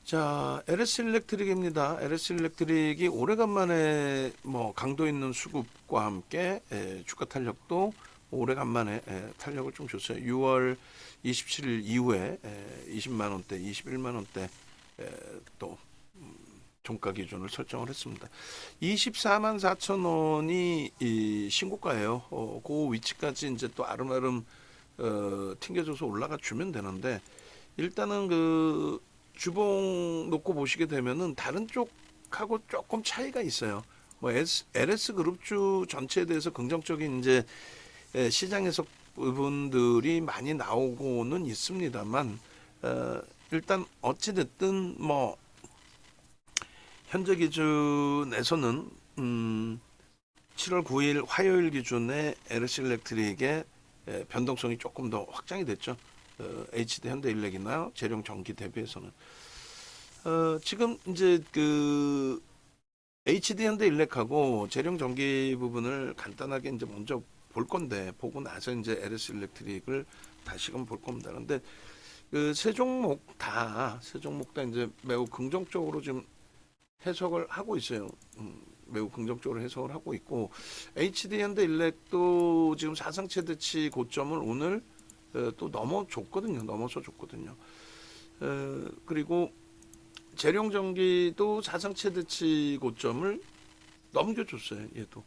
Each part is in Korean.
자, LS 일렉트릭입니다. LS 일렉트릭이 오래간만에 강도 있는 수급과 함께 주가 탄력도 오래간만에 탄력을 좀 줬어요. 6월 27일 이후에 20만 원대, 21만 원대 또 종가 기준을 설정을 했습니다. 24만 4천 원이 이 신고가예요. 그 위치까지 이제 또 아름아름 튕겨줘서 올라가 주면 되는데, 일단은 그 주봉 놓고 보시게 되면은 다른 쪽하고 조금 차이가 있어요. LS 그룹주 전체에 대해서 긍정적인 이제 시장에서 부분들이 많이 나오고는 있습니다만, 일단 어찌 됐든 현재 기준에서는 7월 9일 화요일 기준에 LS 일렉트릭의 변동성이 조금 더 확장이 됐죠. HD 현대일렉이나 재룡 전기 대비해서는 지금 이제 그 HD 현대일렉하고 재룡 전기 부분을 간단하게 이제 먼저 볼 건데, 보고 나서 이제 LS 일렉트릭을 다시금 볼 겁니다. 그런데 그 세 종목 다 이제 매우 긍정적으로 지금 해석을 하고 있어요. 매우 긍정적으로 해석을 하고 있고, HD 현대일렉도 지금 사상 최대치 고점을 오늘 또 넘어서 줬거든요. 그리고 재룡전기도 사상 최대치 고점을 넘겨줬어요. 얘도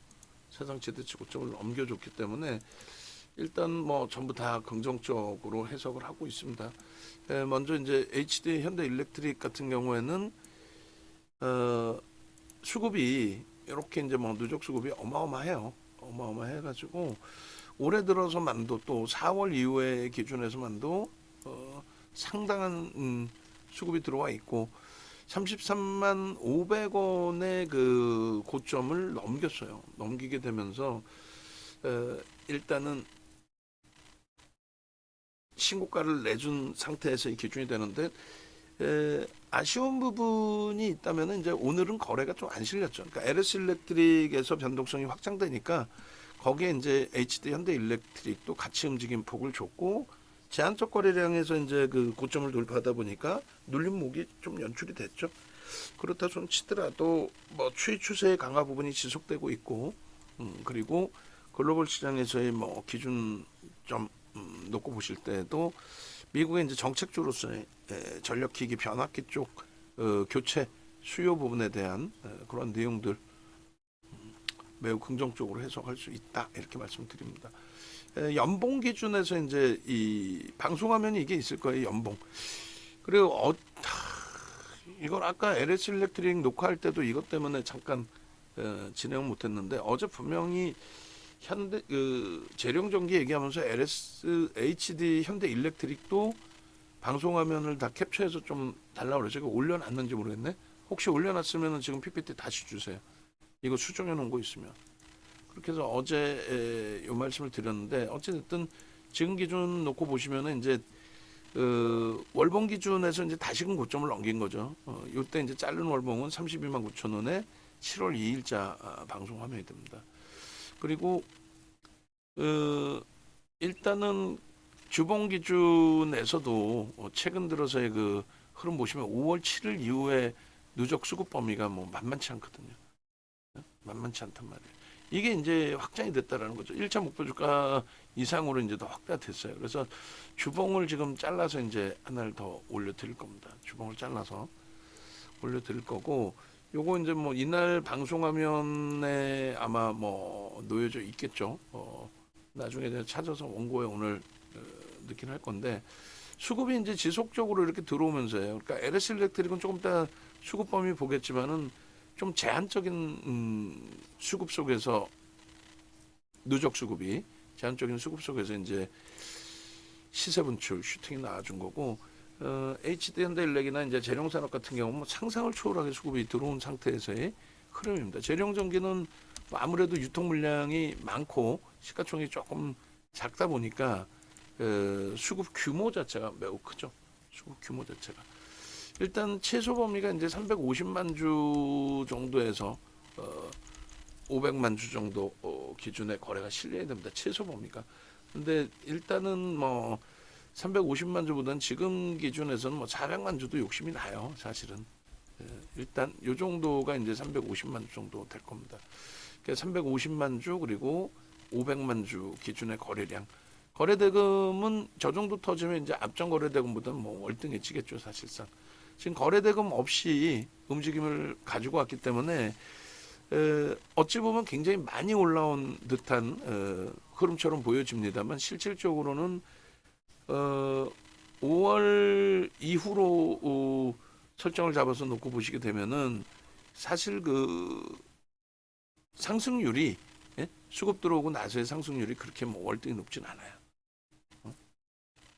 사상 최대치 고점을 넘겨줬기 때문에 일단 전부 다 긍정적으로 해석을 하고 있습니다. 먼저 이제 HD 현대일렉트릭 같은 경우에는 수급이 이렇게 이제 누적 수급이 어마어마해가지고 올해 들어서만도 또 4월 이후에 기준에서만도 상당한 수급이 들어와 있고 33만 500원의 그 고점을 넘겼어요. 넘기게 되면서 일단은 신고가를 내준 상태에서 기준이 되는데, 아쉬운 부분이 있다면 이제 오늘은 거래가 좀 안 실렸죠. 그러니까 LS 일렉트릭에서 변동성이 확장되니까 거기에 이제 HD 현대일렉트릭도 같이 움직임 폭을 줬고, 제한적 거래량에서 이제 그 고점을 돌파하다 보니까 눌림목이 좀 연출이 됐죠. 그렇다 손 치더라도 추이 추세의 강화 부분이 지속되고 있고, 그리고 글로벌 시장에서의 기준점 놓고 보실 때도 미국의 이제 정책주로서의 전력기기 변압기 쪽 교체 수요 부분에 대한 그런 내용들 매우 긍정적으로 해석할 수 있다, 이렇게 말씀드립니다. 연봉 기준에서 이제 이 방송화면이 이게 있을 거예요. 연봉. 그리고 이걸 아까 LS 일렉트릭 녹화할 때도 이것 때문에 잠깐 진행을 못했는데, 어제 분명히 현대 재룡전기 얘기하면서 LS HD 현대일렉트릭도 방송화면을 다 캡처해서 좀 달라고 그래서 올려놨는지 모르겠네. 혹시 올려놨으면 지금 PPT 다시 주세요. 이거 수정해 놓은 거 있으면. 그렇게 해서 어제 요 말씀을 드렸는데, 어쨌든 지금 기준 놓고 보시면은 이제 월봉 기준에서 이제 다시금 고점을 넘긴 거죠. 이때 이제 자른 월봉은 32만 9천 원에 7월 2일자 방송 화면이 됩니다. 그리고 일단은 주봉 기준에서도 최근 들어서의 그 흐름 보시면 5월 7일 이후에 누적 수급 범위가 만만치 않거든요. 만만치 않단 말이에요. 이게 이제 확장이 됐다라는 거죠. 1차 목표 주가 이상으로 이제 더 확대가 됐어요. 그래서 주봉을 지금 잘라서 이제 하나를 더 올려드릴 겁니다. 주봉을 잘라서 올려드릴 거고, 요거 이제 이날 방송화면에 아마 놓여져 있겠죠. 나중에 찾아서 원고에 오늘 넣긴 할 건데, 수급이 이제 지속적으로 이렇게 들어오면서요. 그러니까 LS 일렉트릭은 조금 이따 수급 범위 보겠지만은 좀 제한적인 수급 속에서 누적 수급이 제한적인 수급 속에서 이제 시세 분출 슈팅이 나와준 거고, HD 현대일렉이나 이제 재룡산업 같은 경우는 상상을 초월하게 수급이 들어온 상태에서의 흐름입니다. 재룡전기는 아무래도 유통 물량이 많고 시가총액이 조금 작다 보니까 수급 규모 자체가 매우 크죠. 수급 규모 자체가. 일단 최소 범위가 이제 350만 주 정도에서 500만 주 정도 기준의 거래가 실려야 됩니다. 최소 범위가. 근데 일단은 350만 주보다는 지금 기준에서는 뭐 400만 주도 욕심이 나요, 사실은. 일단 요 정도가 이제 350만 주 정도 될 겁니다. 그러니까 350만 주 그리고 500만 주 기준의 거래량. 거래대금은 저 정도 터지면 이제 앞전 거래대금보다는 뭐 월등히 치겠죠, 사실상. 지금 거래대금 없이 움직임을 가지고 왔기 때문에 어찌 보면 굉장히 많이 올라온 듯한 흐름처럼 보여집니다만 실질적으로는 5월 이후로 설정을 잡아서 놓고 보시게 되면은 사실 그 상승률이 수급 들어오고 나서의 상승률이 그렇게 뭐 월등히 높진 않아요.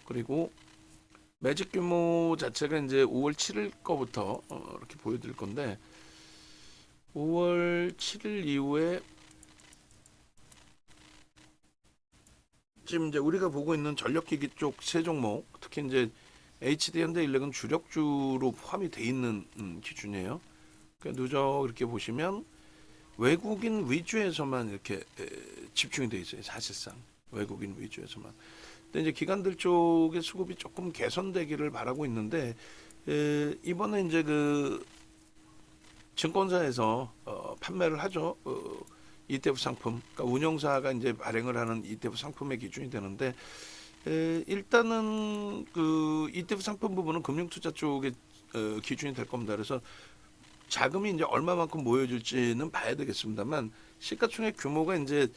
그리고 매직 규모 자체가 이제 5월 7일 거부터 이렇게 보여드릴 건데 5월 7일 이후에 지금 이제 우리가 보고 있는 전력기기 쪽 세 종목, 특히 이제 HD 현대인력은 주력주로 포함이 돼 있는 기준이에요. 그러니까 누적 이렇게 보시면 외국인 위주에서만 이렇게 집중이 돼 있어요. 사실상 외국인 위주에서만. 근데 이제 기관들 쪽의 수급이 조금 개선되기를 바라고 있는데 이번에 이제 그 증권사에서 판매를 하죠. ETF 상품, 그러니까 운영사가 이제 발행을 하는 ETF 상품의 기준이 되는데 일단은 그 ETF 상품 부분은 금융투자 쪽의 기준이 될 겁니다. 그래서 자금이 이제 얼마만큼 모여질지는 봐야 되겠습니다만 시가총액 규모가 이제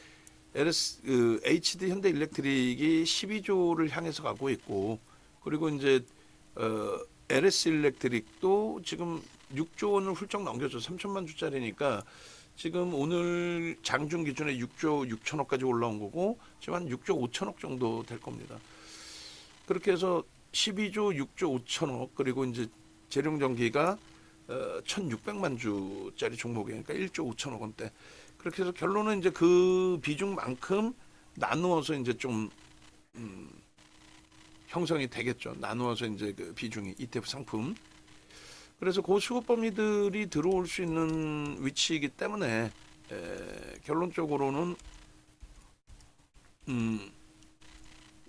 HD 현대일렉트릭이 12조를 향해서 가고 있고 그리고 이제 LS 일렉트릭도 지금 6조 원을 훌쩍 넘겨서 3천만 주짜리니까 지금 오늘 장중 기준에 6조 6천억까지 올라온 거고 지금 한 6조 5천억 정도 될 겁니다. 그렇게 해서 12조 6조 5천억 그리고 이제 재룡전기가 1,600만 주짜리 종목이니까 1조 5천억 원대. 그렇게 해서 결론은 이제 그 비중만큼 나누어서 이제 좀 형성이 되겠죠. 나누어서 이제 그 비중이 ETF 상품. 그래서 고수급 범위들이 들어올 수 있는 위치이기 때문에 결론적으로는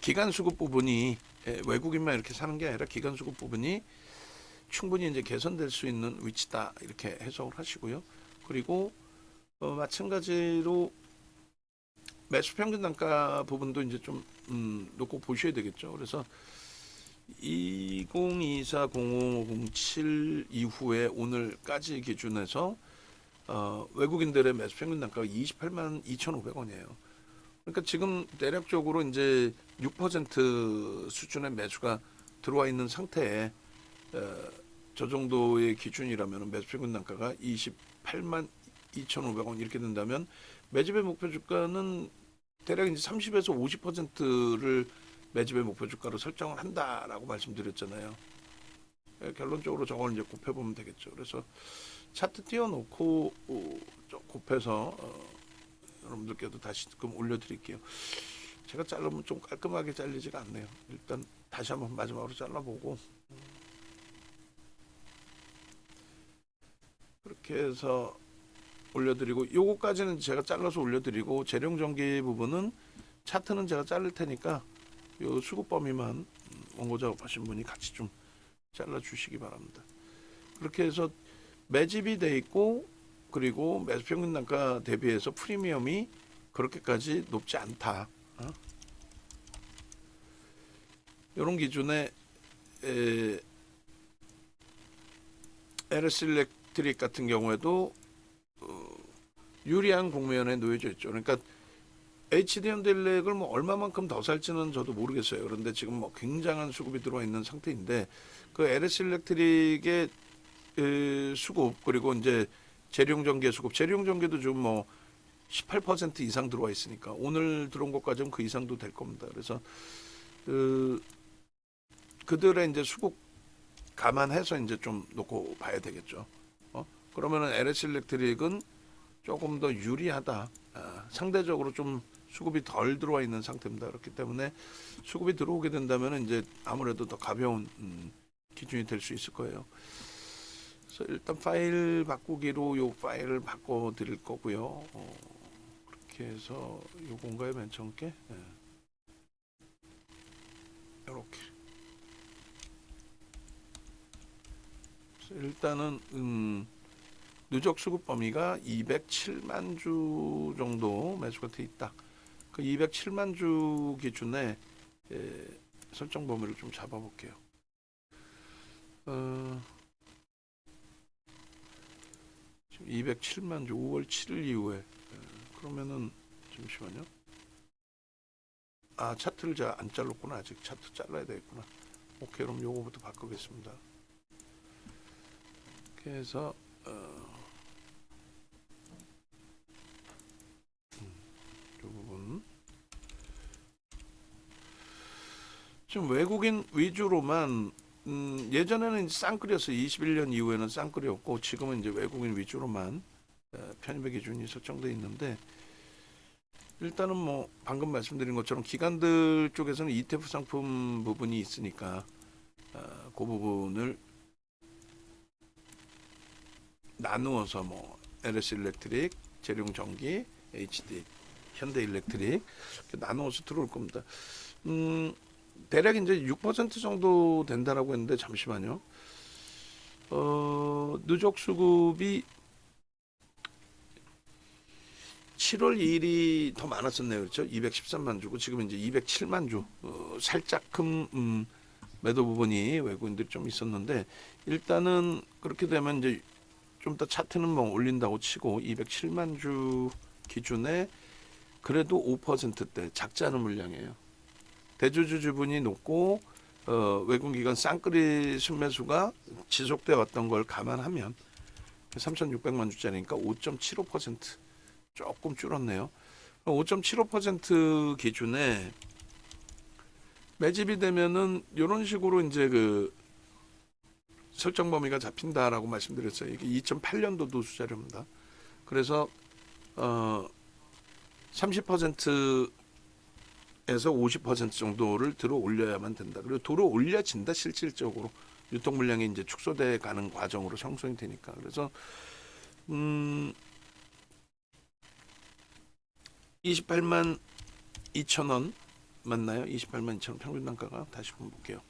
기간 수급 부분이 외국인만 이렇게 사는 게 아니라 기간 수급 부분이 충분히 이제 개선될 수 있는 위치다 이렇게 해석을 하시고요. 그리고 마찬가지로 매수 평균 단가 부분도 이제 좀 놓고 보셔야 되겠죠. 그래서 2024-05-07 이후에 오늘까지 기준해서 외국인들의 매수 평균 단가가 28만 2,500원이에요. 그러니까 지금 대략적으로 이제 6% 수준의 매수가 들어와 있는 상태에 저 정도의 기준이라면 매수 평균 단가가 28만 2,500원 이렇게 된다면 매집의 목표 주가는 대략 이제 30에서 50%를 매집의 목표 주가로 설정을 한다라고 말씀드렸잖아요. 결론적으로 저걸 이제 곱해보면 되겠죠. 그래서 차트 띄워놓고 곱해서 여러분들께도 다시금 올려드릴게요. 제가 자르면 좀 깔끔하게 잘리지가 않네요. 일단 다시 한번 마지막으로 잘라보고 그렇게 해서 올려드리고 요거까지는 제가 잘라서 올려드리고 재룡전기 부분은 차트는 제가 자를 테니까 요 수급 범위만 원고 작업하신 분이 같이 좀 잘라주시기 바랍니다. 그렇게 해서 매집이 돼 있고 그리고 매수 평균 단가 대비해서 프리미엄이 그렇게까지 높지 않다. 이런 기준에 LS 일렉트릭 같은 경우에도 유리한 국면에 놓여져 있죠. 그러니까 HD 현대일렉을 뭐 얼마만큼 더 살지는 저도 모르겠어요. 그런데 지금 뭐 굉장한 수급이 들어와 있는 상태인데 그 LS 일렉트릭의 수급 그리고 이제 재룡전기의 수급, 재룡전기도 지금 뭐 18% 이상 들어와 있으니까 오늘 들어온 것까지는 그 이상도 될 겁니다. 그래서 그들의 이제 수급 감안해서 이제 좀 놓고 봐야 되겠죠. 그러면은 LS 일렉트릭은 조금 더 유리하다. 상대적으로 좀 수급이 덜 들어와 있는 상태입니다. 그렇기 때문에 수급이 들어오게 된다면 이제 아무래도 더 가벼운 기준이 될 수 있을 거예요. 그래서 일단 파일 바꾸기로 요 파일을 바꿔 드릴 거고요. 그렇게 해서 요건가요? 맨 처음에 이렇게 일단은 누적 수급 범위가 207만 주 정도 매수가 돼 있다. 그 207만 주 기준에 설정 범위를 좀 잡아볼게요. 지금 207만 주 5월 7일 이후에 그러면은 잠시만요. 아, 차트를 제가 안 잘랐구나. 아직 차트 잘라야 되겠구나. 오케이, 그럼 요거부터 바꾸겠습니다. 그래서 이 부분 지금 외국인 위주로만 예전에는 쌍끌이었어요. 21년 이후에는 쌍끌이었고 지금은 이제 외국인 위주로만 편입의 기준이 설정되어 있는데, 일단은 뭐 방금 말씀드린 것처럼 기관들 쪽에서는 ETF 상품 부분이 있으니까 그 부분을 나누어서 뭐 LS 일렉트릭, 재룡전기, HD, 현대일렉트릭 이렇게 나누어서 들어올 겁니다. 대략 이제 6% 정도 된다라고 했는데 잠시만요. 누적 수급이 7월 2일이 더 많았었네요. 그렇죠? 213만 주고 지금 이제 207만 주. 살짝금 매도 부분이 외국인들이 좀 있었는데, 일단은 그렇게 되면 이제 좀 더 차트는 뭐 올린다고 치고 207만 주 기준에 그래도 5%대 작지 않은 물량이에요. 대주주 주분이 높고 외국 기관 쌍끌이 순매수가 지속되어 왔던 걸 감안하면 3,600만 주짜리니까 5.75% 조금 줄었네요. 5.75% 기준에 매집이 되면은 이런 식으로 이제 그 설정 범위가 잡힌다라고 말씀드렸어요. 이게 2008년도 누수자료입니다. 그래서 30%에서 50% 정도를 들어 올려야만 된다. 그리고 들어 올려진다. 실질적으로 유통 물량이 이제 축소돼 가는 과정으로 형성이 되니까. 그래서 28만 2천 원 맞나요? 28만 2천 원 평균 단가가 다시 한번 볼게요.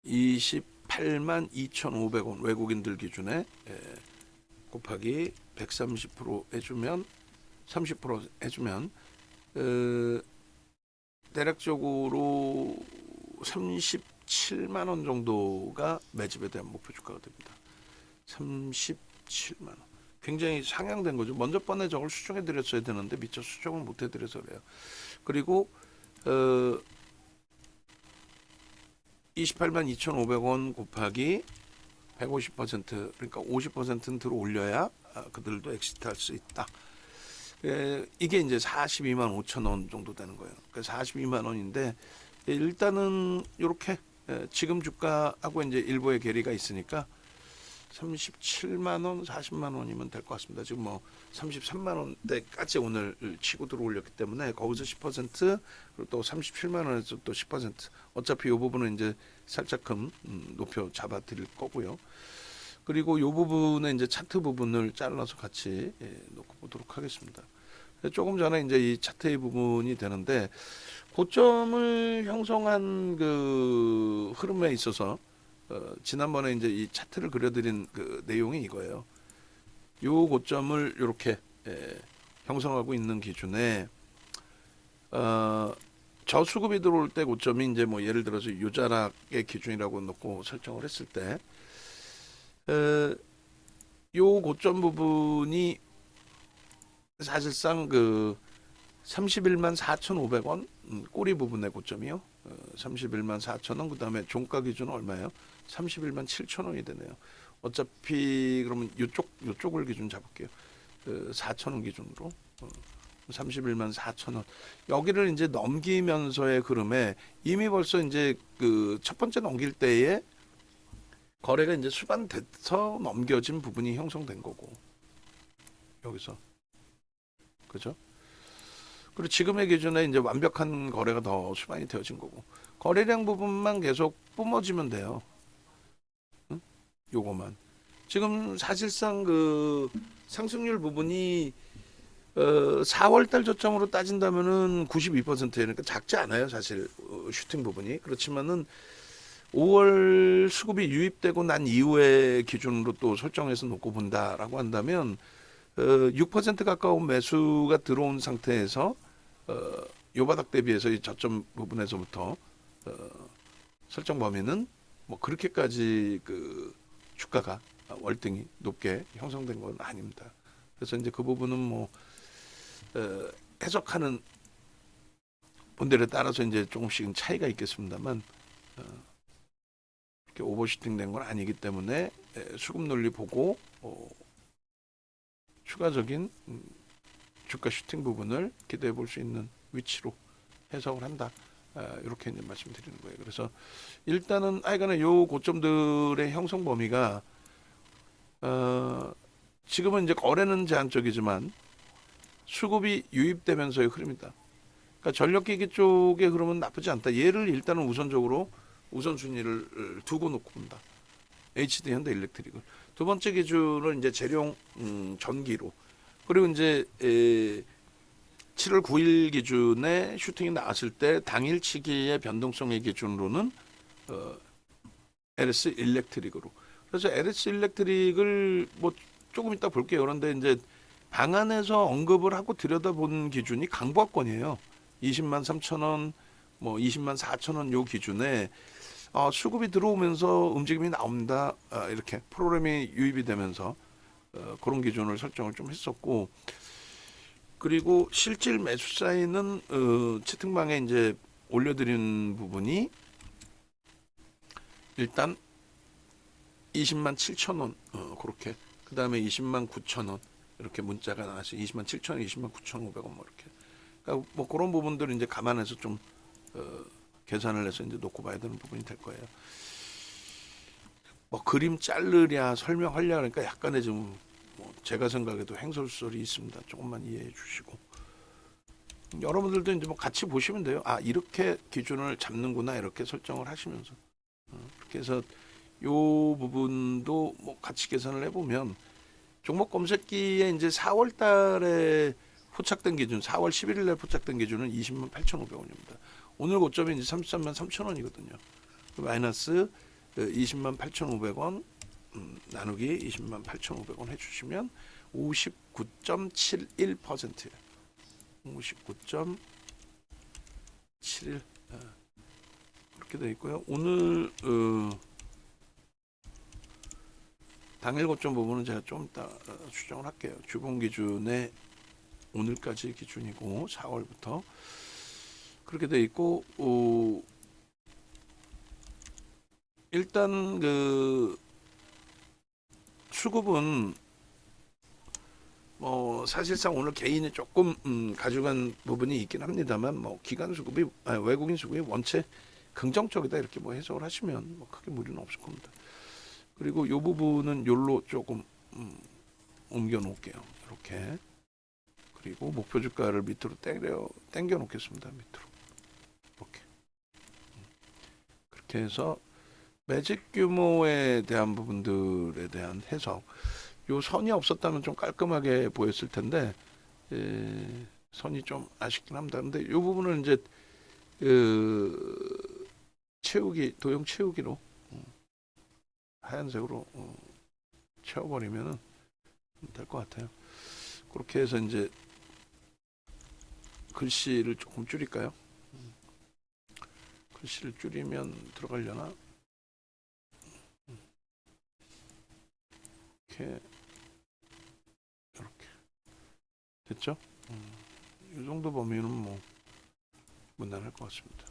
28만 2,500원 외국인들 기준에 곱하기 130% 해주면 30% 해주면 대략적으로 37만 원 정도가 매집에 대한 목표 주가가 됩니다. 37만 원. 굉장히 상향된 거죠. 먼저 번에 저걸 수정해 드렸어야 되는데 미처 수정을 못 해드려서 그래요. 그리고 28만 2,500원 곱하기 150% 그러니까 50%는 들어 올려야 그들도 엑시트할 수 있다. 이게 이제 42만 5천 원 정도 되는 거예요. 그러니까 42만 원인데 일단은 이렇게 지금 주가하고 이제 일부의 괴리가 있으니까 37만 원, 40만 원이면 될 것 같습니다. 지금 뭐 33만 원대까지 오늘 치고 들어올렸기 때문에 거기서 10% 그리고 또 37만 원에서 또 10% 어차피 이 부분은 이제 살짝금 높여 잡아 드릴 거고요. 그리고 이 부분에 이제 차트 부분을 잘라서 같이 놓고 보도록 하겠습니다. 조금 전에 이제 이 차트의 부분이 되는데 고점을 형성한 그 흐름에 있어서 지난번에 이제 이 차트를 그려드린 그 내용이 이거예요. 요 고점을 이렇게 형성하고 있는 기준에 저수급이 들어올 때 고점이 이제 뭐 예를 들어서 유자락의 기준이라고 놓고 설정을 했을 때 요 고점 부분이 사실상 그 31만 4,500원 꼬리 부분의 고점이요. 31만 4천 원, 그 다음에 종가 기준은 얼마예요? 31만 7천 원이 되네요. 어차피 그러면 요쪽을 기준 잡을게요. 4천 원 기준으로 31만 4천 원. 여기를 이제 넘기면서의 흐름에 이미 벌써 이제 그 첫 번째 넘길 때에 거래가 이제 수반돼서 넘겨진 부분이 형성된 거고 여기서 그죠? 그리고 지금의 기준에 이제 완벽한 거래가 더 수반이 되어진 거고 거래량 부분만 계속 뿜어지면 돼요. 응? 요거만 지금 사실상 그 상승률 부분이 4월달 저점으로 따진다면은 92%예요. 그러니까 작지 않아요, 사실 슈팅 부분이. 그렇지만은 5월 수급이 유입되고 난 이후의 기준으로 또 설정해서 놓고 본다라고 한다면 6% 가까운 매수가 들어온 상태에서 요 바닥 대비해서 이 저점 부분에서부터 설정 범위는 뭐 그렇게까지 그 주가가 월등히 높게 형성된 건 아닙니다. 그래서 이제 그 부분은 뭐 해석하는 분들에 따라서 이제 조금씩은 차이가 있겠습니다만 이렇게 오버슈팅 된 건 아니기 때문에 수급 논리 보고 추가적인 주가 슈팅 부분을 기대해 볼 수 있는 위치로 해석을 한다. 이렇게 이제 말씀드리는 거예요. 그래서 일단은 하여간에 요 고점들의 형성 범위가 지금은 이제 거래는 제한적이지만 수급이 유입되면서의 흐름이다. 그러니까 전력기기 쪽에 흐름은 나쁘지 않다. 얘를 일단은 우선적으로 우선순위를 두고 놓고 본다. HD 현대 일렉트릭을. 두 번째 기준은 이제 재룡 전기로. 그리고 이제 7월 9일 기준에 슈팅이 나왔을 때 당일치기의 변동성의 기준으로는 LS 일렉트릭으로. 그래서 LS 일렉트릭을 뭐 조금 이따 볼게요. 그런데 이제 방안에서 언급을 하고 들여다본 기준이 강보합권이에요. 20만 3천 원, 뭐 20만 4천 원 요 기준에 수급이 들어오면서 움직임이 나옵니다. 이렇게 프로그램이 유입이 되면서 그런 기준을 설정을 좀 했었고, 그리고 실질 매수 사인은 채팅방에 이제 올려드린 부분이 일단 20만 7천 원 그렇게, 그 다음에 20만 9천 원 이렇게 문자가 나왔어요. 20만 7천 원, 20만 9천 5백원 뭐 이렇게. 그러니까 뭐 그런 부분들을 이제 감안해서 좀 계산을 해서 이제 놓고 봐야 되는 부분이 될 거예요. 뭐 그림 자르랴 설명하려 그러니까 약간의 좀 뭐 제가 생각해도 행설설이 있습니다. 조금만 이해해 주시고 여러분들도 이제 뭐 같이 보시면 돼요. 이렇게 기준을 잡는구나 이렇게 설정을 하시면서 그렇게 해서 요 부분도 뭐 같이 계산을 해보면 종목 검색기에 이제 4월 달에 포착된 기준, 4월 11일 날 포착된 기준은 20만 8,500원입니다. 오늘 고점이 이제 33만 3천 원이거든요. 마이너스 20만 8,500원 나누기 20만 8,500원 해주시면 59.71%예요. 59.71 그렇게 되어 있고요. 오늘 당일 고점 부분은 제가 좀 이따 추정을 할게요. 주봉 기준에 오늘까지 기준이고 4월부터 그렇게 돼 있고 일단 그 수급은 뭐 사실상 오늘 개인이 조금 가져간 부분이 있긴 합니다만 뭐 기관 수급이 외국인 수급이 원체 긍정적이다 이렇게 뭐 해석을 하시면 뭐 크게 무리는 없을 겁니다. 그리고 이 부분은 요로 조금 옮겨 놓을게요. 이렇게. 그리고 목표 주가를 밑으로 당겨 놓겠습니다. 밑으로. 이렇게. 그렇게 해서 매직 규모에 대한 부분들에 대한 해석. 요 선이 없었다면 좀 깔끔하게 보였을 텐데 선이 좀 아쉽긴 합니다. 근데 요 부분을 이제 도형 채우기로 하얀색으로 채워버리면은 될 것 같아요. 그렇게 해서 이제 글씨를 조금 줄일까요? 글씨를 줄이면 들어가려나? 이렇게 됐죠? 이 정도 범위는 뭐 무난할 것 같습니다.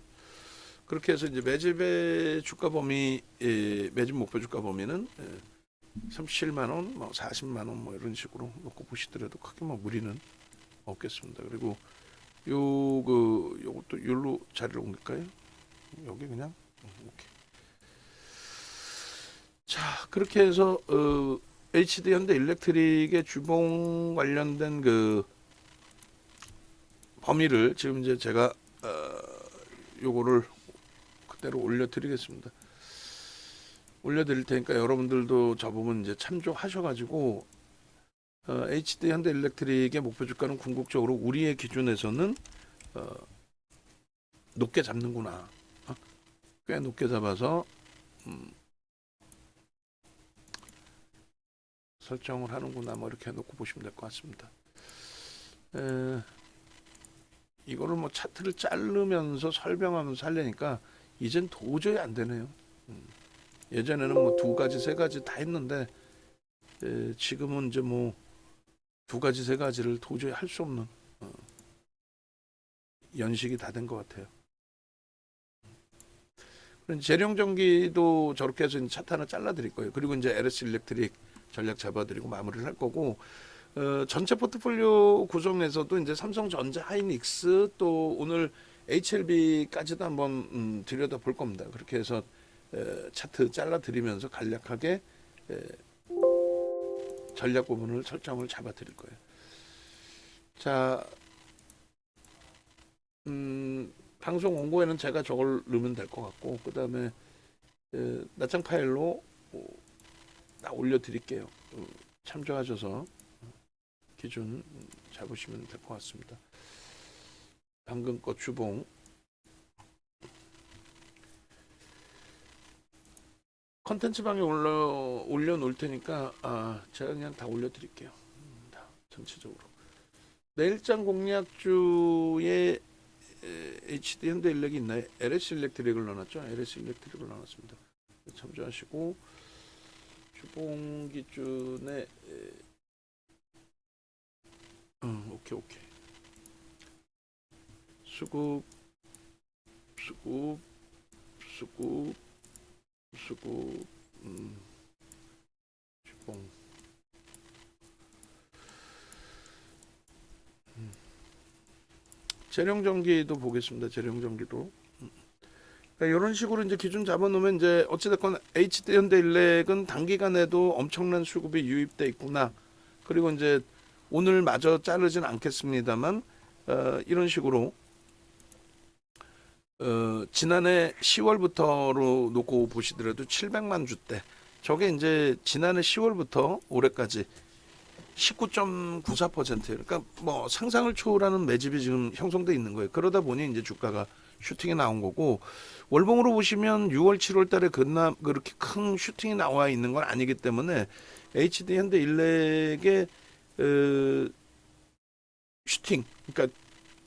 그렇게 해서 이제 매집의 주가 범위, 매집 목표 주가 범위는 37만 원, 뭐 40만 원, 뭐 이런 식으로 놓고 보시더라도 크게 뭐 무리는 없겠습니다. 그리고 요것도 여기로 자리를 옮길까요? 여기 그냥 오케이. 자, 그렇게 해서 HD 현대 일렉트릭의 주봉 관련된 그 범위를 지금 이제 제가 요거를 그대로 올려드리겠습니다. 올려드릴 테니까 여러분들도 저 부분 이제 참조하셔가지고 HD 현대 일렉트릭의 목표 주가는 궁극적으로 우리의 기준에서는 높게 잡는구나. 꽤 높게 잡아서 설정을 하는구나 뭐 이렇게 해놓고 보시면 될 것 같습니다. 이거를 뭐 차트를 자르면서 설명하면서 하려니까 이젠 도저히 안 되네요. 예전에는 뭐 두 가지 세 가지 다 했는데 지금은 이제 뭐 두 가지 세 가지를 도저히 할 수 없는 연식이 다 된 것 같아요. 재룡전기도 저렇게 해서 차트 하나 잘라드릴 거예요. 그리고 이제 LS 일렉트릭 전략 잡아드리고 마무리를 할 거고, 전체 포트폴리오 구성에서도 이제 삼성전자, 하이닉스 또 오늘 HLB까지도 한번 들여다 볼 겁니다. 그렇게 해서 차트 잘라드리면서 간략하게 전략 부분을 설정을 잡아드릴 거예요. 자, 방송 원고에는 제가 저걸 넣으면 될 것 같고, 그 다음에 낱장 파일로 다 올려드릴게요. 참조하셔서 기준 잡으시면 될 것 같습니다. 방금 거 주봉 컨텐츠 방에 올려놓을 테니까 제가 그냥 다 올려드릴게요. 다 전체적으로. 내일장 공략주에 HD 현대일렉이 있나요? LS 일렉트릭을 넣어놨죠. LS 일렉트릭을 넣어놨습니다. 참조하시고 주봉 기준에 오케이. 수급 주봉 재룡전기도 보겠습니다. 재룡전기도 그러니까 이런 식으로 이제 기준 잡아놓으면 이제 어찌됐건 HD 현대일렉은 단기간에도 엄청난 수급이 유입돼 있구나. 그리고 이제 오늘 마저 자르진 않겠습니다만 이런 식으로 지난해 10월부터로 놓고 보시더라도 700만 주대 저게 이제 지난해 10월부터 올해까지 19.94%. 그러니까 뭐 상상을 초월하는 매집이 지금 형성돼 있는 거예요. 그러다 보니 이제 주가가 슈팅이 나온 거고, 월봉으로 보시면 6월, 7월 달에 그렇게 큰 슈팅이 나와 있는 건 아니기 때문에 HD 현대일렉의 슈팅, 그러니까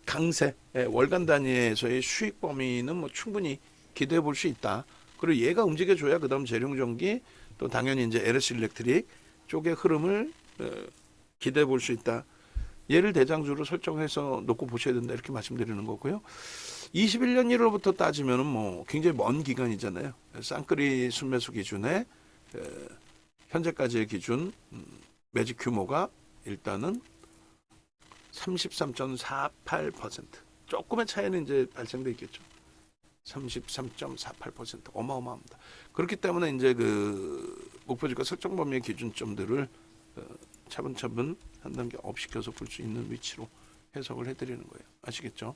강세, 월간 단위에서의 수익 범위는 뭐 충분히 기대해 볼 수 있다. 그리고 얘가 움직여줘야 그다음 재룡전기 또 당연히 이제 LS 일렉트릭 쪽의 흐름을 기대해 볼 수 있다. 얘를 대장주로 설정해서 놓고 보셔야 된다. 이렇게 말씀드리는 거고요. 21년 1월부터 따지면은 뭐 굉장히 먼 기간이잖아요. 쌍끌이 순매수 기준에 현재까지의 기준 매직 규모가 일단은 33.48%. 조금의 차이는 이제 발생돼 있겠죠. 33.48% 어마어마합니다. 그렇기 때문에 이제 그 목표주가 설정 범위의 기준점들을 차분차분 한 단계 업시켜서 볼 수 있는 위치로 해석을 해드리는 거예요. 아시겠죠?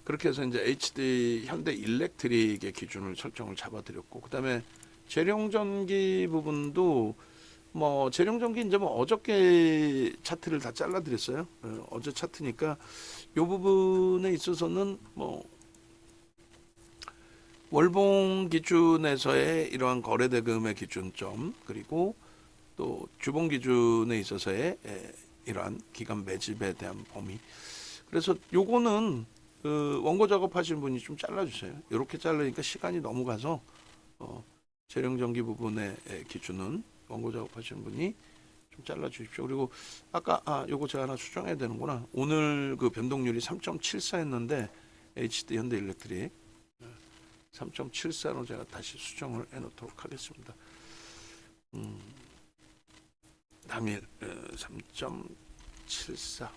그렇게 해서 이제 HD 현대 일렉트릭의 기준을 설정을 잡아드렸고, 그 다음에 재룡전기 부분도 뭐 재룡전기 이제 뭐 어저께 차트를 다 잘라드렸어요. 어제 차트니까 이 부분에 있어서는 뭐 월봉 기준에서의 이러한 거래대금의 기준점, 그리고 또 주봉 기준에 있어서의 이러한 기간 매집에 대한 범위. 그래서 요거는 원고 작업하신 분이 좀 잘라주세요. 이렇게 자르니까 시간이 너무 가서 재룡전기 부분의 기준은 원고 작업하신 분이 좀 잘라주십시오. 그리고 아까 요거 제가 하나 수정해야 되는구나. 오늘 그 변동률이 3.74였는데 HD 현대일렉트릭 3.74로 제가 다시 수정을 해놓도록 하겠습니다. 당일 3.74.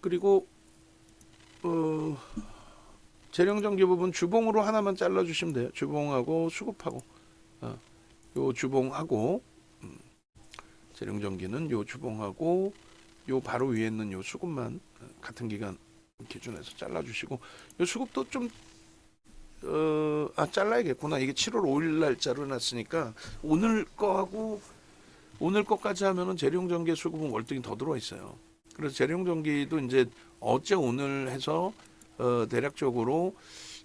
그리고 재룡전기 부분 주봉으로 하나만 잘라주시면 돼요. 주봉하고 수급하고 요 주봉하고 재룡전기는 요 주봉하고 요 바로 위에 있는 요 수급만 같은 기간 기준에서 잘라주시고, 요 수급도 좀 잘라야겠구나. 이게 7월 5일 날짜로 해놨으니까 오늘 거하고 오늘 거까지 하면은 재룡전기 수급은 월등히 더 들어와 있어요. 그래서 재룡전기도 이제 어제 오늘 해서 대략적으로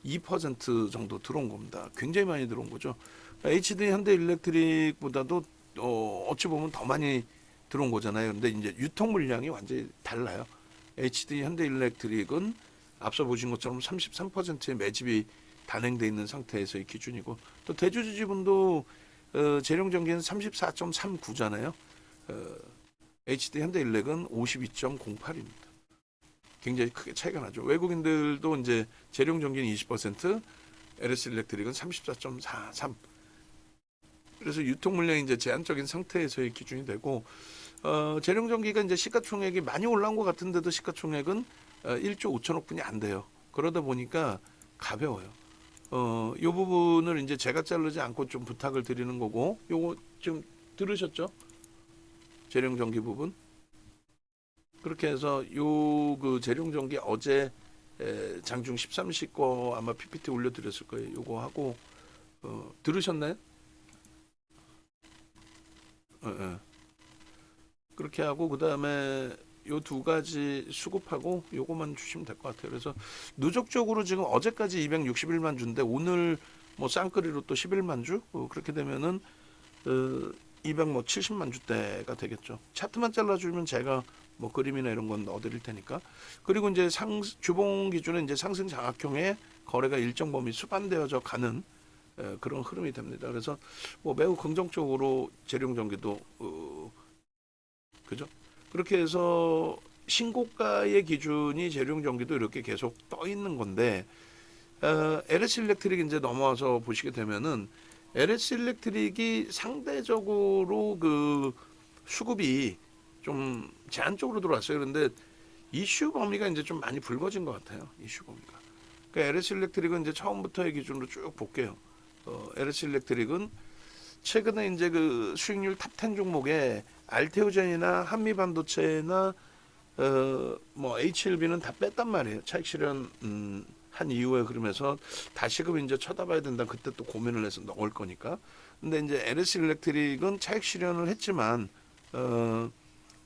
2% 정도 들어온 겁니다. 굉장히 많이 들어온 거죠. HD 현대일렉트릭보다도 어찌 보면 더 많이 들어온 거잖아요. 근데 이제 유통 물량이 완전히 달라요. HD 현대일렉트릭은 앞서 보신 것처럼 33%의 매집이 단행돼 있는 상태에서의 기준이고, 또 대주주 지분도 재룡 전기는 34.39잖아요. HD 현대일렉은 52.08입니다. 굉장히 크게 차이가 나죠. 외국인들도 이제 재룡 전기는 20%, LS 일렉트릭은 34.43. 그래서 유통 물량이 이제 제한적인 상태에서의 기준이 되고, 재룡 전기가 이제 시가총액이 많이 올라온 것 같은데도 시가총액은 1조 5천억 분이 안 돼요. 그러다 보니까 가벼워요. 이 부분을 이제 제가 자르지 않고 좀 부탁을 드리는 거고, 요거 좀 들으셨죠? 재룡 전기 부분. 그렇게 해서 요 그 재룡 전기 어제 장중 13시 거 아마 PPT 올려드렸을 거예요. 요거 하고 들으셨나요? 그렇게 하고 그 다음에 요 두 가지 수급하고 요거만 주시면 될 것 같아요. 그래서 누적적으로 지금 어제까지 261만 주인데 오늘 뭐 쌍끌이로 또 11만 주 그렇게 되면은 270만 주대가 되겠죠. 차트만 잘라주면 제가 뭐 그림이나 이런 건 넣어드릴 테니까. 그리고 이제 주봉 기준에 이제 상승 장악형의 거래가 일정 범위 수반되어져 가는 그런 흐름이 됩니다. 그래서 뭐 매우 긍정적으로 재룡전기도 그죠? 그렇게 해서 신고가의 기준이 재룡전기도 이렇게 계속 떠 있는 건데 LS 일렉트릭 이제 넘어와서 보시게 되면은 LS 일렉트릭이 상대적으로 그 수급이 좀 제한적으로 들어왔어요. 그런데 이슈 범위가 이제 좀 많이 붉어진 것 같아요. 이슈 범위가. 그러니까 LS 일렉트릭은 이제 처음부터의 기준으로 쭉 볼게요. LS 일렉트릭은 최근에 이제 그 수익률 탑10 종목에 알테오젠이나 한미반도체나 뭐 HLB는 다 뺐단 말이에요. 차익 실현 한 이후에 그러면서 다시금 이제 쳐다봐야 된다. 그때 또 고민을 해서 넣을 거니까. 근데 이제 LS 일렉트릭은 차익 실현을 했지만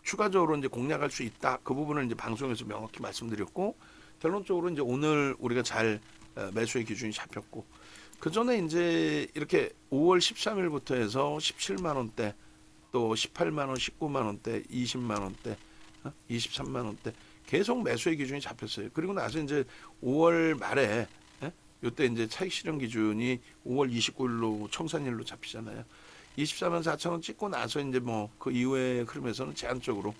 추가적으로 이제 공략할 수 있다. 그 부분을 이제 방송에서 명확히 말씀드렸고, 결론적으로 이제 오늘 우리가 잘 매수의 기준이 잡혔고, 그 전에 이제 이렇게 5월 13일부터 해서 17만 원대, 또 18만 원, 19만 원대, 20만 원대, 23만 원대 계속 매수의 기준이 잡혔어요. 그리고 나서 이제 5월 말에 요때 이제 차익 실현 기준이 5월 29일로 청산일로 잡히잖아요. 24만 4천 원 찍고 나서 이제 뭐 그 이후에 흐름에서는 제한적으로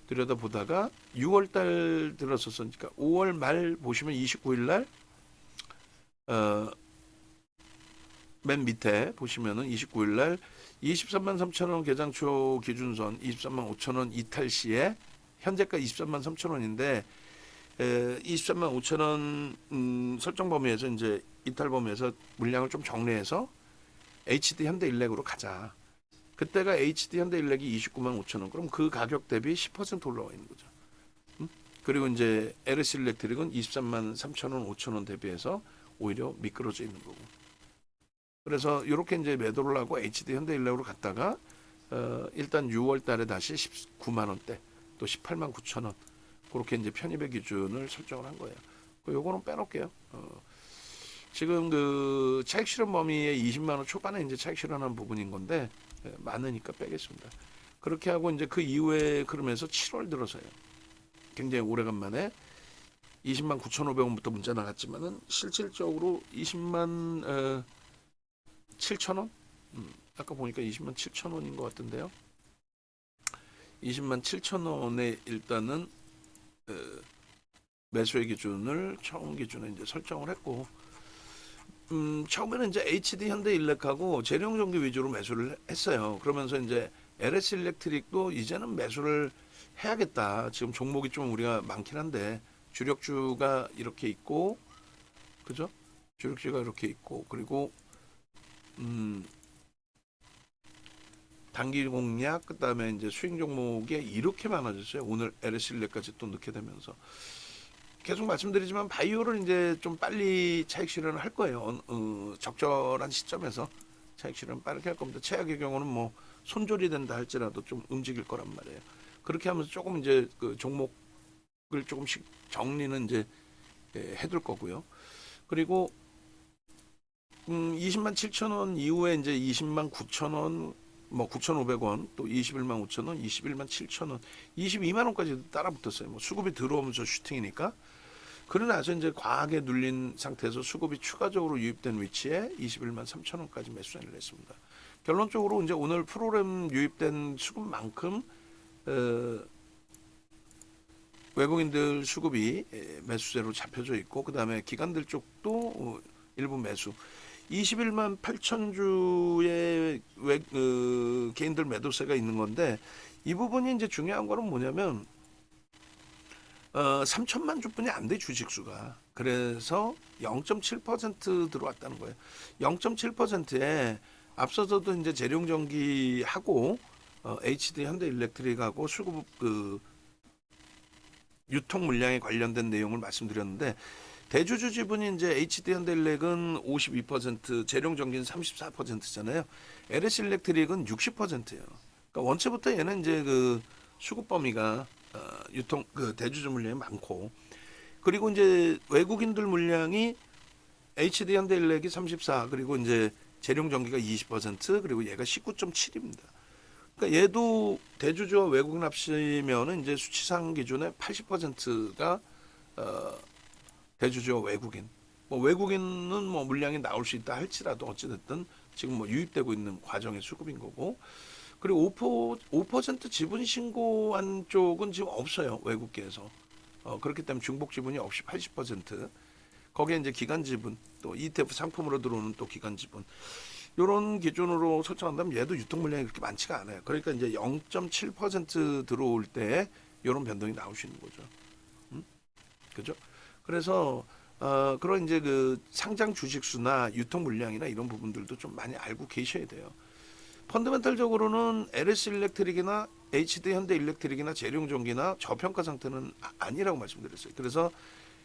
들여다보다가 6월 달 들었었으니까 5월 말 보시면 29일 날 맨 밑에 보시면은 29일 날 23만 3천 원 개장초 기준선 23만 5천 원 이탈 시에 현재가 23만 3천 원인데 23만 5천 원 설정 범위에서 이제 이탈 범위에서 물량을 좀 정리해서 HD 현대일렉으로 가자. 그때가 HD 현대일렉이 29만 5천 원. 그럼 그 가격 대비 10% 올라와 있는 거죠. 그리고 이제 LS 일렉트릭은 23만 3천 원, 5천 원 대비해서 오히려 미끄러져 있는 거고. 그래서 이렇게 이제 매도를 하고 HD 현대일렉으로 갔다가 일단 6월 달에 다시 19만 원대, 또 18만 9천 원 그렇게 이제 편입의 기준을 설정을 한 거예요. 요거는 빼놓을게요. 지금 그 차익 실현 범위의 20만 원 초반에 이제 차익 실현한 부분인 건데 많으니까 빼겠습니다. 그렇게 하고 이제 그 이후에 그러면서 7월 들어서요. 굉장히 오래간만에 20만 9,500원부터 문자 나갔지만은 실질적으로 20만 7천 원? 아까 보니까 20만 7천 원인 것 같은데요. 20만 7천 원에 일단은 매수의 기준을 처음 기준에 이제 설정을 했고, 처음에는 이제 HD 현대일렉하고 재룡전기 위주로 매수를 했어요. 그러면서 이제 LS 일렉트릭도 이제는 매수를 해야겠다. 지금 종목이 좀 우리가 많긴 한데 주력주가 이렇게 있고, 그죠? 주력주가 이렇게 있고, 그리고 단기 공략, 그 다음에 이제 수익 종목에 이렇게 많아졌어요. 오늘 LS 일렉까지 또 넣게 되면서. 계속 말씀드리지만 바이오를 이제 좀 빨리 차익 실현을 할 거예요. 적절한 시점에서 차익 실현 빠르게 할 겁니다. 최악의 경우는 뭐 손절이 된다 할지라도 좀 움직일 거란 말이에요. 그렇게 하면서 조금 이제 그 종목을 조금씩 정리는 이제 해둘 거고요. 그리고 20만 7천 원 이후에 이제 20만 9천 원, 뭐 9,500원, 또 21만 5천 원, 21만 7천 원, 22만 원까지 따라붙었어요. 뭐 수급이 들어오면서 슈팅이니까. 그러고 나서 이제 과하게 눌린 상태에서 수급이 추가적으로 유입된 위치에 21만 3천 원까지 매수 세를 냈습니다. 결론적으로 이제 오늘 프로그램 유입된 수급만큼 외국인들 수급이 매수세로 잡혀져 있고, 그 다음에 기관들 쪽도 일부 매수. 21만 8천 주의 개인들 매도세가 있는 건데, 이 부분이 이제 중요한 거는 뭐냐면 3천만 주뿐이 안 돼, 주식수가. 그래서 0.7% 들어왔다는 거예요. 0.7%에 앞서서도 이제 재룡전기하고 HD 현대일렉트릭하고 수급 유통 물량에 관련된 내용을 말씀드렸는데, 대주주 지분이 이제 HD 현대일렉은 52%, 재룡전기는 34%잖아요. LS 일렉트릭은 60%예요. 그러니까 원체부터 얘는 이제 그 수급 범위가 유통 대주주 물량이 많고, 그리고 이제 외국인들 물량이 HD 현대일렉이 34, 그리고 이제 재룡전기가 20%, 그리고 얘가 19.7입니다. 그러니까 얘도 대주주와 외국인 합치면은 이제 수치상 기준에 80%가 대주주와 외국인. 뭐 외국인은 뭐 물량이 나올 수 있다 할지라도 어찌됐든 지금 뭐 유입되고 있는 과정의 수급인 거고, 그리고 5% 지분 신고한 쪽은 지금 없어요, 외국계에서. 그렇기 때문에 중복 지분이 없이 80%. 거기에 이제 기간 지분, 또 ETF 상품으로 들어오는 또 기간 지분. 이런 기준으로 설정한다면 얘도 유통 물량이 그렇게 많지가 않아요. 그러니까 이제 0.7% 들어올 때 이런 변동이 나올 수 있는 거죠. 그죠? 그래서 그런 이제 그 상장 주식수나 유통 물량이나 이런 부분들도 좀 많이 알고 계셔야 돼요. 펀더멘털적으로는 LS 일렉트릭이나 HD 현대일렉트릭이나 재룡전기나 저평가 상태는 아니라고 말씀드렸어요. 그래서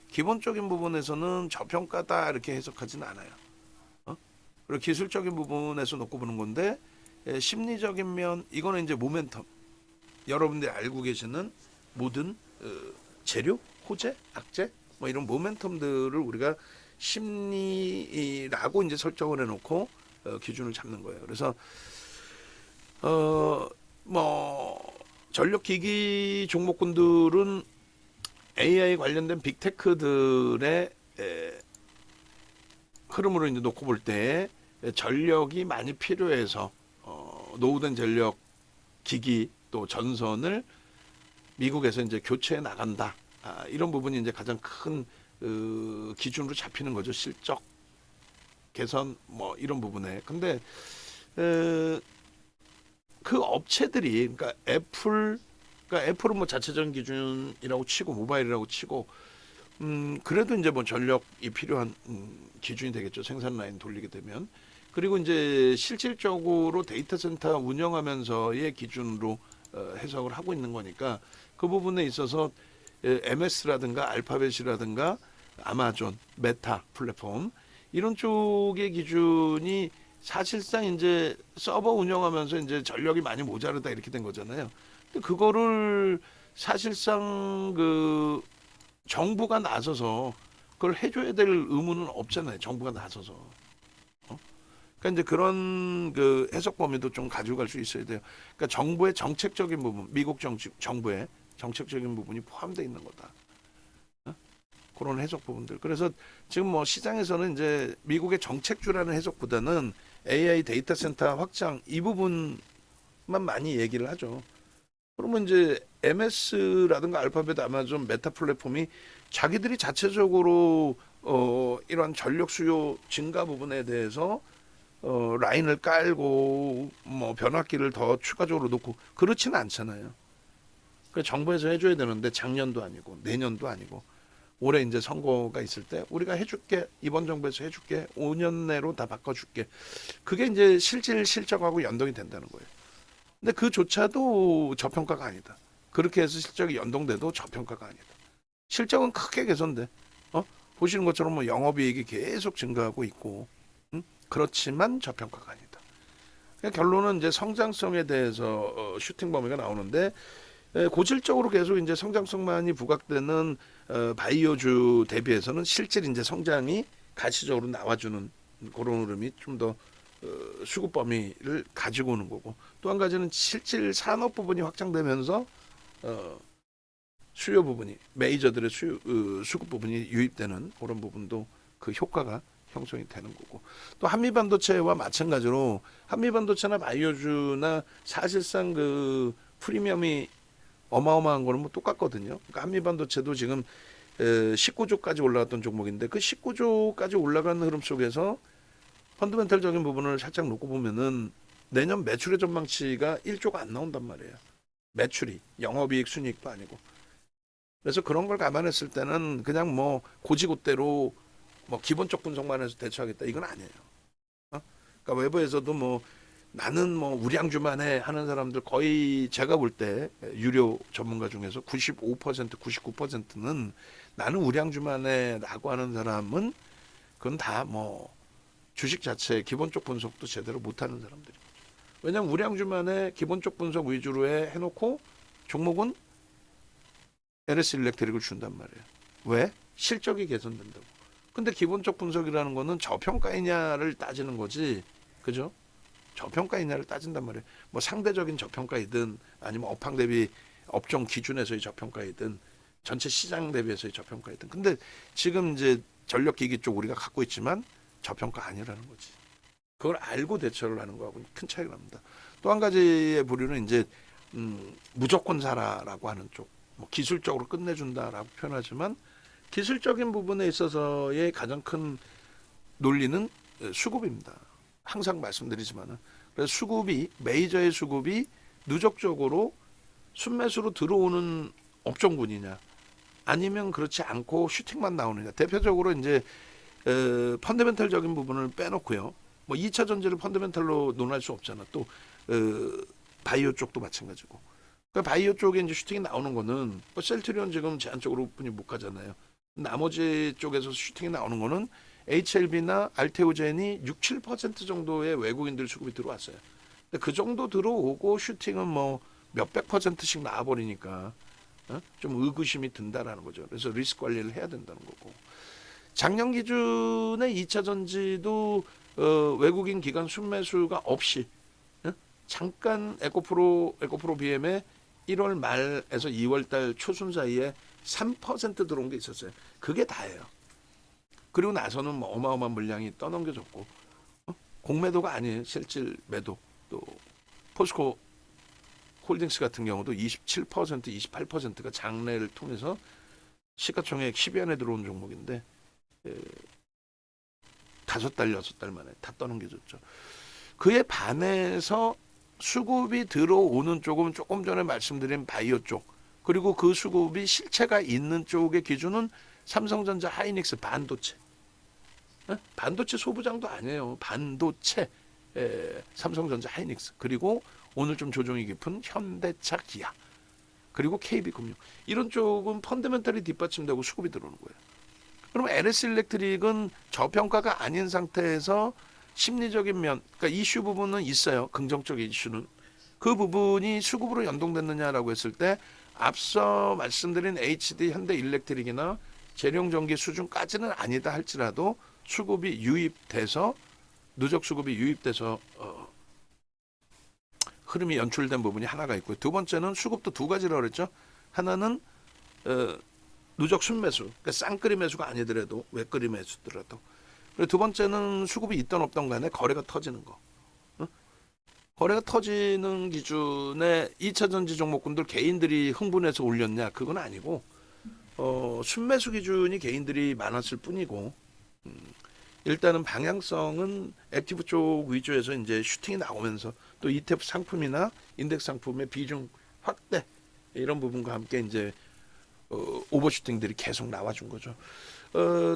기본적인 부분에서는 저평가다 이렇게 해석하지는 않아요. 그리고 기술적인 부분에서 놓고 보는 건데, 심리적인 면, 이거는 이제 모멘텀. 여러분들이 알고 계시는 모든 재료, 호재, 악재, 뭐 이런 모멘텀들을 우리가 심리라고 이제 설정을 해놓고 기준을 잡는 거예요. 그래서 뭐 전력기기 종목군들은 AI 관련된 빅테크들의 흐름으로 이제 놓고 볼 때 전력이 많이 필요해서 노후된 전력 기기 또 전선을 미국에서 이제 교체해 나간다. 이런 부분이 이제 가장 큰 기준으로 잡히는 거죠. 실적 개선 뭐 이런 부분에. 근데 그 업체들이, 그러니까 애플은 뭐 자체적인 기준이라고 치고 모바일이라고 치고, 그래도 이제 뭐 전력이 필요한 기준이 되겠죠. 생산 라인 돌리게 되면. 그리고 이제 실질적으로 데이터 센터 운영하면서의 기준으로 해석을 하고 있는 거니까, 그 부분에 있어서 MS라든가 알파벳이라든가 아마존, 메타 플랫폼 이런 쪽의 기준이 사실상 이제 서버 운영하면서 이제 전력이 많이 모자르다 이렇게 된 거잖아요. 근데 그거를 사실상 그 정부가 나서서 그걸 해줘야 될 의무는 없잖아요. 정부가 나서서. 그러니까 이제 그런 그 해석 범위도 좀 가지고 갈 수 있어야 돼요. 그러니까 정부의 정책적인 부분, 미국 정부의 정책적인 부분이 포함되어 있는 거다. 그런 해석 부분들. 그래서 지금 뭐 시장에서는 이제 미국의 정책주라는 해석보다는 AI 데이터 센터 확장 이 부분만 많이 얘기를 하죠. 그러면 이제 MS라든가 알파벳, 아마존, 메타 플랫폼이 자기들이 자체적으로 이러한 전력 수요 증가 부분에 대해서 라인을 깔고 뭐 변압기를 더 추가적으로 놓고 그렇지는 않잖아요. 그 정부에서 해줘야 되는데 작년도 아니고 내년도 아니고 올해 이제 선거가 있을 때 우리가 해줄게, 이번 정부에서 해줄게, 5년 내로 다 바꿔줄게. 그게 이제 실질적하고 연동이 된다는 거예요. 근데 그조차도 저평가가 아니다. 그렇게 해서 실적이 연동돼도 저평가가 아니다. 실적은 크게 개선돼. 보시는 것처럼 뭐 영업이익이 계속 증가하고 있고, 그렇지만 저평가가 아니다. 그러니까 결론은 이제 성장성에 대해서 슈팅 범위가 나오는데, 고질적으로 계속 이제 성장성만이 부각되는 바이오주 대비해서는 실질 이제 성장이 가시적으로 나와주는 그런 흐름이 좀 더 수급 범위를 가지고 오는 거고, 또 한 가지는 실질 산업 부분이 확장되면서 수요 부분이 메이저들의 수급 부분이 유입되는 그런 부분도 그 효과가 형성이 되는 거고, 또 한미반도체와 마찬가지로 한미반도체나 바이오주나 사실상 그 프리미엄이 어마어마한 거는 뭐 똑같거든요. 그러니까 한미반도체도 지금 19조까지 올라갔던 종목인데 그 19조까지 올라가는 흐름 속에서 펀더멘털적인 부분을 살짝 놓고 보면은 내년 매출의 전망치가 1조가 안 나온단 말이에요. 매출이 영업이익 순이익도 아니고. 그래서 그런 걸 감안했을 때는 그냥 뭐 고지고대로 뭐 기본적 분석만 해서 대처하겠다 이건 아니에요. 그러니까 외부에서도 뭐 나는 뭐 우량주만 해 하는 사람들 거의 제가 볼 때 유료 전문가 중에서 95%, 99%는 나는 우량주만 해라고 하는 사람은 그건 다 뭐 주식 자체 기본적 분석도 제대로 못하는 사람들이죠. 왜냐하면 우량주만의 기본적 분석 위주로 해놓고 종목은 LS 일렉트릭을 준단 말이에요. 왜? 실적이 개선된다고. 근데 기본적 분석이라는 거는 저평가이냐를 따지는 거지, 그죠? 저평가이냐를 따진단 말이에요. 뭐 상대적인 저평가이든 아니면 업황 대비 업종 기준에서의 저평가이든 전체 시장 대비해서의 저평가이든. 근데 지금 이제 전력기기 쪽 우리가 갖고 있지만 저평가 아니라는 거지. 그걸 알고 대처를 하는 거하고 큰 차이가 납니다. 또 한 가지의 부류는 이제 무조건 사라라고 하는 쪽, 뭐 기술적으로 끝내준다라고 표현하지만 기술적인 부분에 있어서의 가장 큰 논리는 수급입니다. 항상 말씀드리지만은 그래서 수급이 메이저의 수급이 누적적으로 순매수로 들어오는 업종군이냐 아니면 그렇지 않고 슈팅만 나오느냐. 대표적으로 이제 펀더멘털적인 부분을 빼놓고요. 뭐 2차 전지를 펀더멘털로 논할 수 없잖아. 또 바이오 쪽도 마찬가지고. 그러니까 바이오 쪽에 이제 슈팅이 나오는 거는 뭐 셀트리온 지금 제한적으로 분이 못 가잖아요. 나머지 쪽에서 슈팅이 나오는 거는 HLB나 알테오젠이 6, 7% 정도의 외국인들 수급이 들어왔어요. 근데 그 정도 들어오고 슈팅은 뭐 몇백 %씩 나와버리니까 좀 의구심이 든다라는 거죠. 그래서 리스크 관리를 해야 된다는 거고. 작년 기준에 2차 전지도 외국인 기관 순매수가 없이 잠깐 에코프로 BM에 1월 말에서 2월 달 초순 사이에 3% 들어온 게 있었어요. 그게 다예요. 그리고 나서는 뭐 어마어마한 물량이 떠넘겨졌고 공매도가 아니에요. 실질 매도. 또 포스코 홀딩스 같은 경우도 27%, 28%가 장래를 통해서 시가총액 10위 안에 들어온 종목인데 5달, 6달 만에 다 떠넘겨졌죠. 그에 반해서 수급이 들어오는 쪽은 조금 전에 말씀드린 바이오 쪽, 그리고 그 수급이 실체가 있는 쪽의 기준은 삼성전자, 하이닉스, 반도체. 반도체 소부장도 아니에요. 반도체, 삼성전자, 하이닉스. 그리고 오늘 좀 조정이 깊은 현대차, 기아. 그리고 KB금융. 이런 쪽은 펀더멘털이 뒷받침되고 수급이 들어오는 거예요. 그럼 LS 일렉트릭은 저평가가 아닌 상태에서 심리적인 면, 그러니까 이슈 부분은 있어요. 긍정적인 이슈는. 그 부분이 수급으로 연동됐느냐라고 했을 때 앞서 말씀드린 HD, 현대 일렉트릭이나 재룡전기 수준까지는 아니다 할지라도 수급이 유입돼서 누적 수급이 유입돼서 흐름이 연출된 부분이 하나가 있고요. 두 번째는 수급도 두 가지라고 그랬죠. 하나는 누적 순매수, 그러니까 쌍끌이 매수가 아니더라도 외끌이 매수더라도. 그리고 두 번째는 수급이 있던 없던 간에 거래가 터지는 거. 거래가 터지는 기준에 2차 전지 종목군들 개인들이 흥분해서 올렸냐, 그건 아니고 순매수 기준이 개인들이 많았을 뿐이고 일단은 방향성은 액티브 쪽 위주에서 이제 슈팅이 나오면서 또 ETF 상품이나 인덱스 상품의 비중 확대 이런 부분과 함께 이제 오버슈팅들이 계속 나와준 거죠.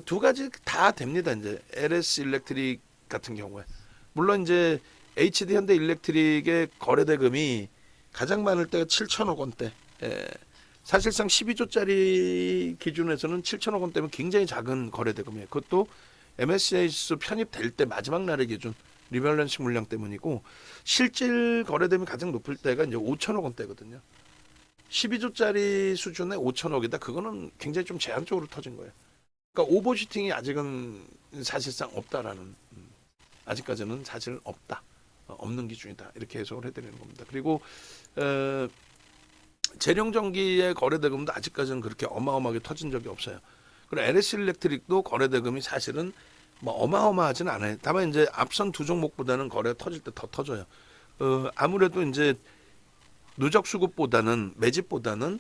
두 가지 다 됩니다. 이제 LS 일렉트릭 같은 경우에 물론 이제 HD 현대 일렉트릭의 거래 대금이 가장 많을 때가 7천억 원대. 사실상 12조짜리 기준에서는 7천억 원대면 굉장히 작은 거래 대금이에요. 그것도 MSCI 지수 편입될 때 마지막 날의 기준 리밸런싱 물량 때문이고 실질 거래대금이 가장 높을 때가 이제 5천억 원대거든요. 12조짜리 수준의 5천억이다. 그거는 굉장히 좀 제한적으로 터진 거예요. 그러니까 오버슈팅이 아직은 사실상 없다라는 아직까지는 사실 없다. 없는 기준이다. 이렇게 해석을 해드리는 겁니다. 그리고 재룡전기의 거래대금도 아직까지는 그렇게 어마어마하게 터진 적이 없어요. 그리고 LS 일렉트릭도 거래대금이 사실은 뭐 어마어마하진 않아요. 다만 이제 앞선 두 종목보다는 거래가 터질 때 더 터져요. 아무래도 이제 누적 수급보다는 매집보다는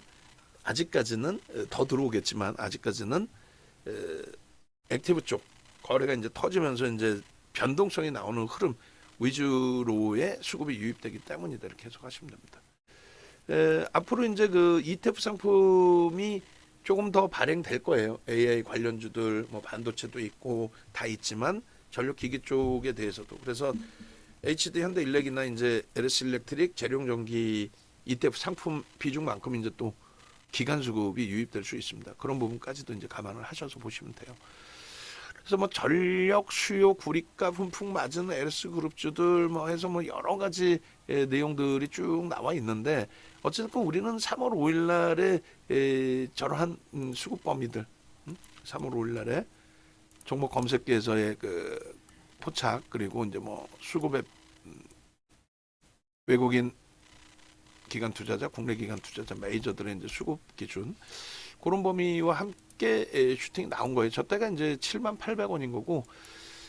아직까지는 더 들어오겠지만 아직까지는 액티브 쪽 거래가 이제 터지면서 이제 변동성이 나오는 흐름 위주로의 수급이 유입되기 때문이다. 이렇게 해석하시면 됩니다. 앞으로 이제 그 ETF 상품이 조금 더 발행될 거예요. AI 관련주들, 뭐 반도체도 있고 다 있지만 전력기기 쪽에 대해서도. 그래서 HD 현대일렉이나 이제 LS 일렉트릭, 재룡전기 ETF 상품 비중만큼 이제 또 기간 수급이 유입될 수 있습니다. 그런 부분까지도 이제 감안을 하셔서 보시면 돼요. 그래서 뭐 전력 수요 구리가 훈풍 맞은 LS 그룹주들 뭐 해서 뭐 여러 가지 내용들이 쭉 나와 있는데 어쨌든 우리는 3월 5일 날에 저러한 수급 범위들 3월 5일 날에 종목 검색기에서의 그 포착 그리고 이제 뭐 수급의 외국인 기관 투자자, 국내 기관 투자자 메이저들의 이제 수급 기준 그런 범위와 함께 슈팅이 나온 거예요. 저 때가 이제 7,800원인 거고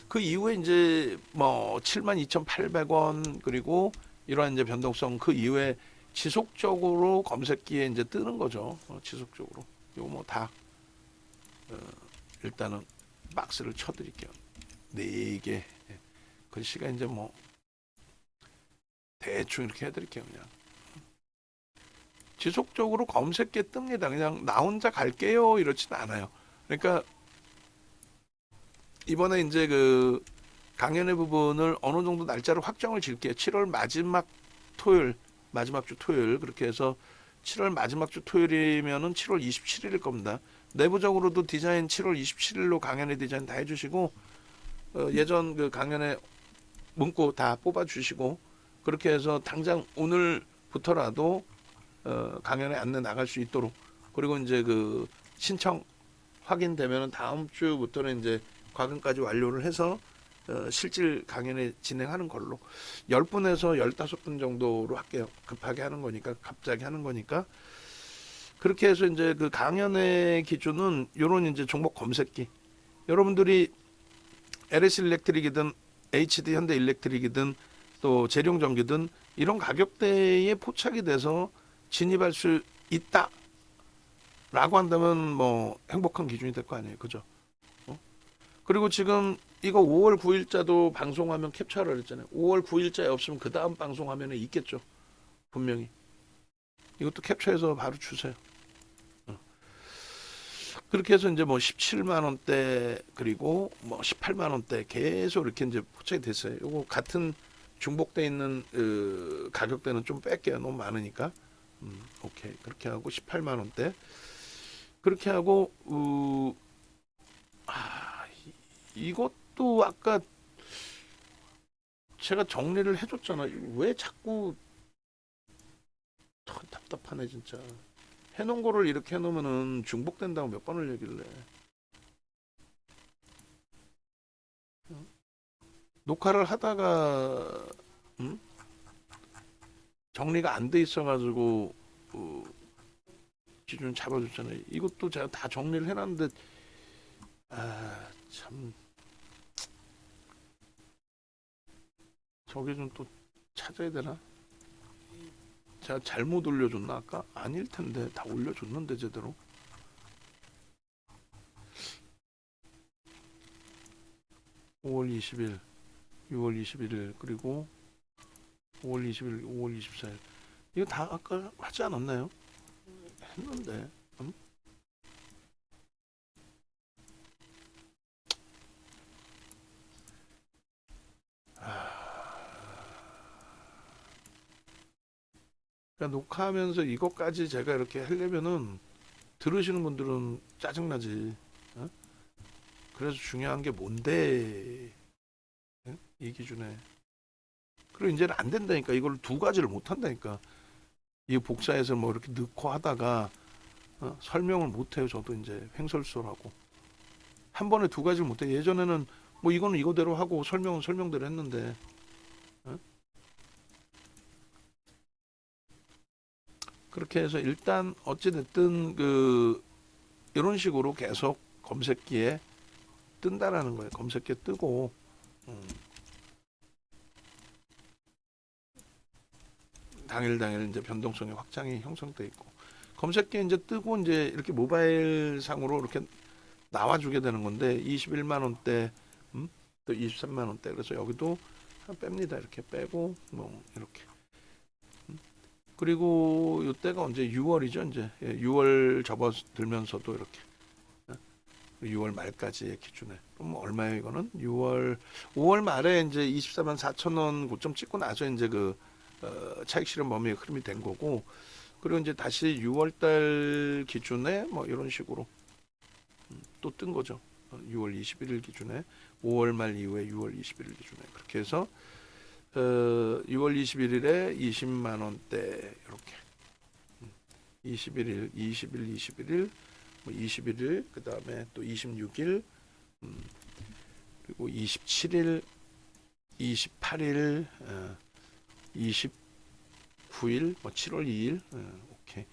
그 이후에 이제 뭐 72,800원 그리고 이러한 이제 변동성 그 이후에 지속적으로 검색기에 이제 뜨는 거죠. 지속적으로. 이거 뭐 다 일단은 박스를 쳐드릴게요. 4개. 글씨가 이제 뭐 대충 이렇게 해드릴게요. 그냥. 지속적으로 검색기에 뜹니다. 그냥 나 혼자 갈게요 이렇지는 않아요. 그러니까 이번에 이제 그 강연의 부분을 어느 정도 날짜를 확정을 질게요. 7월 마지막 토요일, 마지막 주 토요일 그렇게 해서 7월 마지막 주 토요일이면은 7월 27일일 겁니다. 내부적으로도 디자인 7월 27일로 강연의 디자인 다 해주시고 예전 그 강연의 문구 다 뽑아주시고 그렇게 해서 당장 오늘부터라도 강연에 안내 나갈 수 있도록 그리고 이제 그 신청 확인되면은 다음 주부터는 이제 과금까지 완료를 해서 실질 강연에 진행하는 걸로 10분에서 15분 정도로 할게요. 급하게 하는 거니까 갑자기 하는 거니까 그렇게 해서 이제 그 강연의 기준은 요런 이제 종목 검색기 여러분들이 LS 일렉트릭이든 HD 현대 일렉트릭이든 또 재룡전기든 이런 가격대에 포착이 돼서 진입할 수 있다 라고 한다면 뭐 행복한 기준이 될 거 아니에요. 그죠? 그리고 지금 이거 5월 9일자도 방송하면 캡처를 했잖아요. 5월 9일자에 없으면 그 다음 방송하면 있겠죠. 분명히. 이것도 캡처해서 바로 주세요. 그렇게 해서 이제 뭐 17만 원대 그리고 뭐 18만 원대 계속 이렇게 이제 포착이 됐어요. 이거 같은 중복돼 있는 가격대는 좀 뺄게요. 너무 많으니까. 오케이. 그렇게 하고 18만 원대. 그렇게 하고 이것도 아까 제가 정리를 해줬잖아요. 왜 자꾸 답답하네 진짜. 해놓은 거를 이렇게 해놓으면은 중복된다고 몇 번을 얘기를 해. 녹화를 하다가 정리가 안 돼 있어가지고 기준 잡아줬잖아요. 이것도 제가 다 정리를 해놨는데 참 저게 좀 또 찾아야 되나? 제가 잘못 올려줬나 아까? 아닐 텐데 다 올려줬는데 제대로. (5월 20일) (6월 21일) 그리고 (5월 20일) (5월 24일) 이거 다 아까 하지 않았나요? 했는데 그러니까 녹화하면서 이것까지 제가 이렇게 하려면은 들으시는 분들은 짜증나지. 어? 그래서 중요한 게 뭔데 이 기준에. 그리고 이제는 안 된다니까. 이걸 두 가지를 못 한다니까. 이 복사해서 뭐 이렇게 넣고 하다가 설명을 못 해요. 저도 이제 횡설수설하고. 한 번에 두 가지를 못해. 예전에는 뭐 이거는 이거대로 하고 설명은 설명대로 했는데 어? 그렇게 해서 일단 어찌 됐든 그 이런 식으로 계속 검색기에 뜬다라는 거예요. 검색기에 뜨고 음, 당일 이제 변동성의 확장이 형성돼 있고 검색기에 이제 뜨고 이제 이렇게 모바일 상으로 이렇게 나와주게 되는 건데 21만 원대, 또 23만 원대. 그래서 여기도 뺍니다. 이렇게 빼고 뭐 이렇게. 그리고 이때가 언제 6월이죠. 이제 6월 접어들면서도 이렇게 6월 말까지의 기준에 그럼 얼마예요? 이거는 5월 말에 이제 24만 4천 원 고점 찍고 나서 이제 그 차익 실현 범위의 흐름이 된 거고 그리고 이제 다시 6월 달 기준에 뭐 이런 식으로 또 뜬 거죠. 6월 21일 기준에 5월 말 이후에 6월 21일 기준에 그렇게 해서 6월 21일에 20만 원대 이렇게 21일, 20일, 21일, 뭐 21일, 그 다음에 또 26일, 그리고 27일, 28일, 29일, 뭐 7월 2일, 오케이.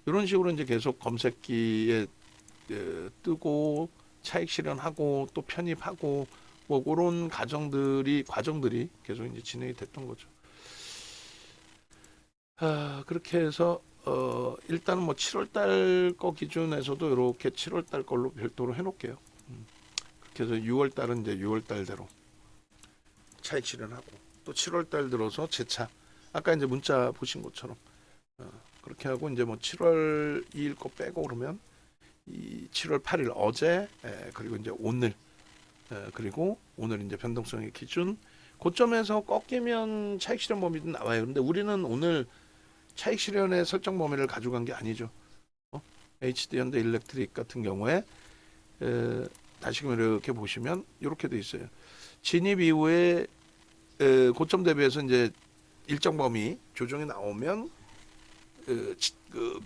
이런 식으로 이제 계속 검색기에 뜨고 차익 실현하고 또 편입하고 뭐 그런 과정들이 계속 이제 진행이 됐던 거죠. 그렇게 해서 일단은 뭐 7월 달 거 기준에서도 이렇게 7월 달 걸로 별도로 해놓을게요. 그렇게 해서 6월 달은 이제 6월 달대로 차익 실현하고 또 7월 달 들어서 재차 아까 이제 문자 보신 것처럼 그렇게 하고 이제 뭐 7월 2일 거 빼고 그러면 이 7월 8일 어제 그리고 이제 오늘 그리고 오늘 이제 변동성의 기준 고점에서 꺾이면 차익 실현 범위도 나와요. 근데 우리는 오늘 차익 실현의 설정 범위를 가져간 게 아니죠. HD 현대 일렉트릭 같은 경우에 다시금 이렇게 보시면 이렇게 돼 있어요. 진입 이후에 고점 대비해서 이제 일정 범위 조정이 나오면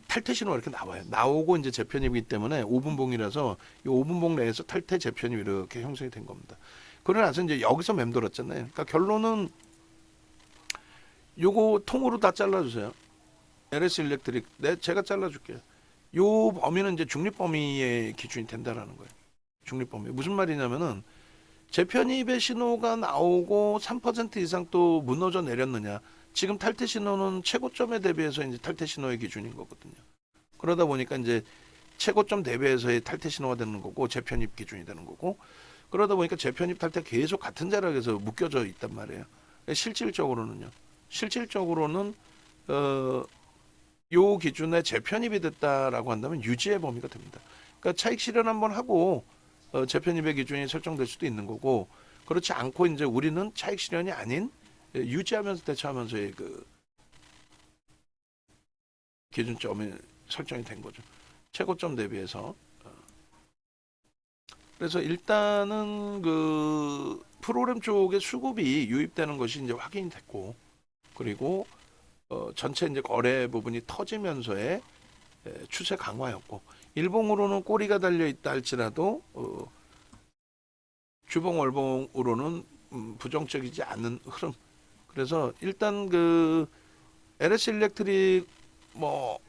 탈퇴 신호가 이렇게 나와요. 나오고 이제 재편입이기 때문에 5분봉이라서 이 5분봉 내에서 탈퇴 재편입 이렇게 형성이 된 겁니다. 그러고 나서 이제 여기서 맴돌았잖아요. 그러니까 결론은 요거 통으로 다 잘라주세요. LS 일렉트릭 제가 잘라줄게요. 요 범위는 이제 중립 범위의 기준이 된다라는 거예요. 중립 범위 무슨 말이냐면은 재편입의 신호가 나오고 3% 이상 또 무너져 내렸느냐. 지금 탈퇴 신호는 최고점에 대비해서 이제 탈퇴 신호의 기준인 거거든요. 그러다 보니까 이제 최고점 대비해서의 탈퇴 신호가 되는 거고 재편입 기준이 되는 거고 그러다 보니까 재편입 탈퇴 계속 같은 자락에서 묶여져 있단 말이에요. 실질적으로는 요 기준에 재편입이 됐다라고 한다면 유지의 범위가 됩니다. 그러니까 차익 실현 한번 하고 재편입의 기준이 설정될 수도 있는 거고 그렇지 않고 이제 우리는 차익 실현이 아닌 유지하면서 대처하면서의 그 기준점이 설정이 된 거죠. 최고점 대비해서. 그래서 일단은 그 프로그램 쪽에 수급이 유입되는 것이 이제 확인이 됐고 그리고 전체 이제 거래 부분이 터지면서의 추세 강화였고 일봉으로는 꼬리가 달려 있다 할지라도 주봉 월봉으로는 부정적이지 않은 흐름. 그래서 일단 그 LS 일렉트릭 뭐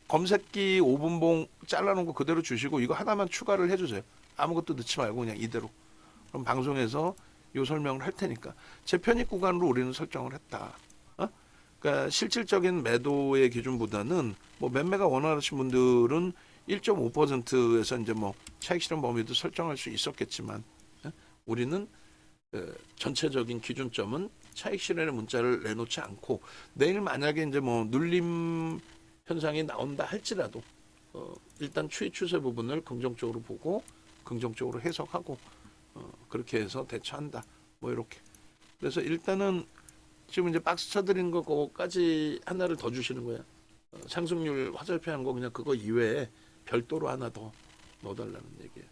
검색기 5분봉 잘라놓은 거 그대로 주시고 이거 하나만 추가를 해주세요. 아무것도 넣지 말고 그냥 이대로. 그럼 방송에서 요 설명을 할 테니까 재편입 구간으로 우리는 설정을 했다. 그러니까 실질적인 매도의 기준보다는 뭐 매매가 원활하신 분들은 1.5%에서 이제 뭐 차익 실현 범위도 설정할 수 있었겠지만 우리는 전체적인 기준점은 차익 실현의 문자를 내놓지 않고 내일 만약에 이제 뭐 눌림 현상이 나온다 할지라도 일단 추이 추세 부분을 긍정적으로 보고 긍정적으로 해석하고 그렇게 해서 대처한다. 뭐 이렇게. 그래서 일단은 지금 이제 박스 쳐드린 거까지 하나를 더 주시는 거야. 상승률 화살표한 거 그냥 그거 이외에 별도로 하나 더 넣어달라는 얘기예요.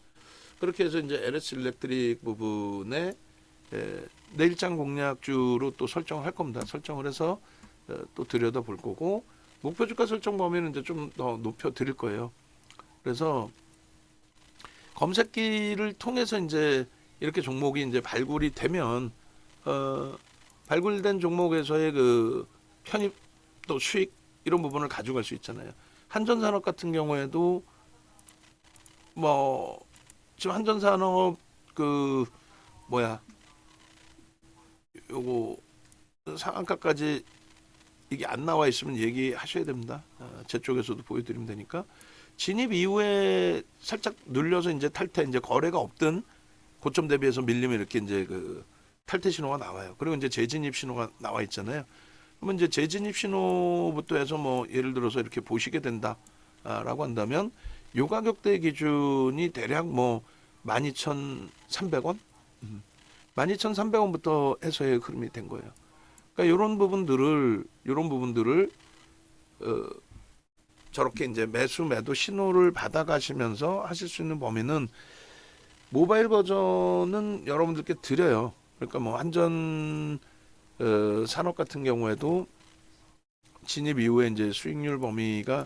그렇게 해서 이제 LS 일렉트릭 부분에 내일장 공략주로 또 설정을 할 겁니다. 설정을 해서 또 들여다 볼 거고 목표 주가 설정 범위는 이제 좀 더 높여 드릴 거예요. 그래서 검색기를 통해서 이제 이렇게 종목이 이제 발굴이 되면 발굴된 종목에서의 그 편입 또 수익 이런 부분을 가져갈 수 있잖아요. 한전산업 같은 경우에도 뭐 지금 한전산업 그 뭐야 요거 상한가까지 이게 안 나와 있으면 얘기하셔야 됩니다. 제 쪽에서도 보여드리면 되니까. 진입 이후에 살짝 눌려서 이제 탈퇴, 이제 거래가 없던 고점 대비해서 밀리면 이렇게 이제 그 탈퇴 신호가 나와요. 그리고 이제 재진입 신호가 나와 있잖아요. 그러면 이제 재진입 신호부터 해서 뭐 예를 들어서 이렇게 보시게 된다라고 한다면 요 가격대 기준이 대략 뭐 12,300원? 12,300원부터 해서의 흐름이 된 거예요. 그러니까 이런 부분들을 저렇게 이제 매수 매도 신호를 받아가시면서 하실 수 있는 범위는 모바일 버전은 여러분들께 드려요. 그러니까 뭐 한전 산업 같은 경우에도 진입 이후에 이제 수익률 범위가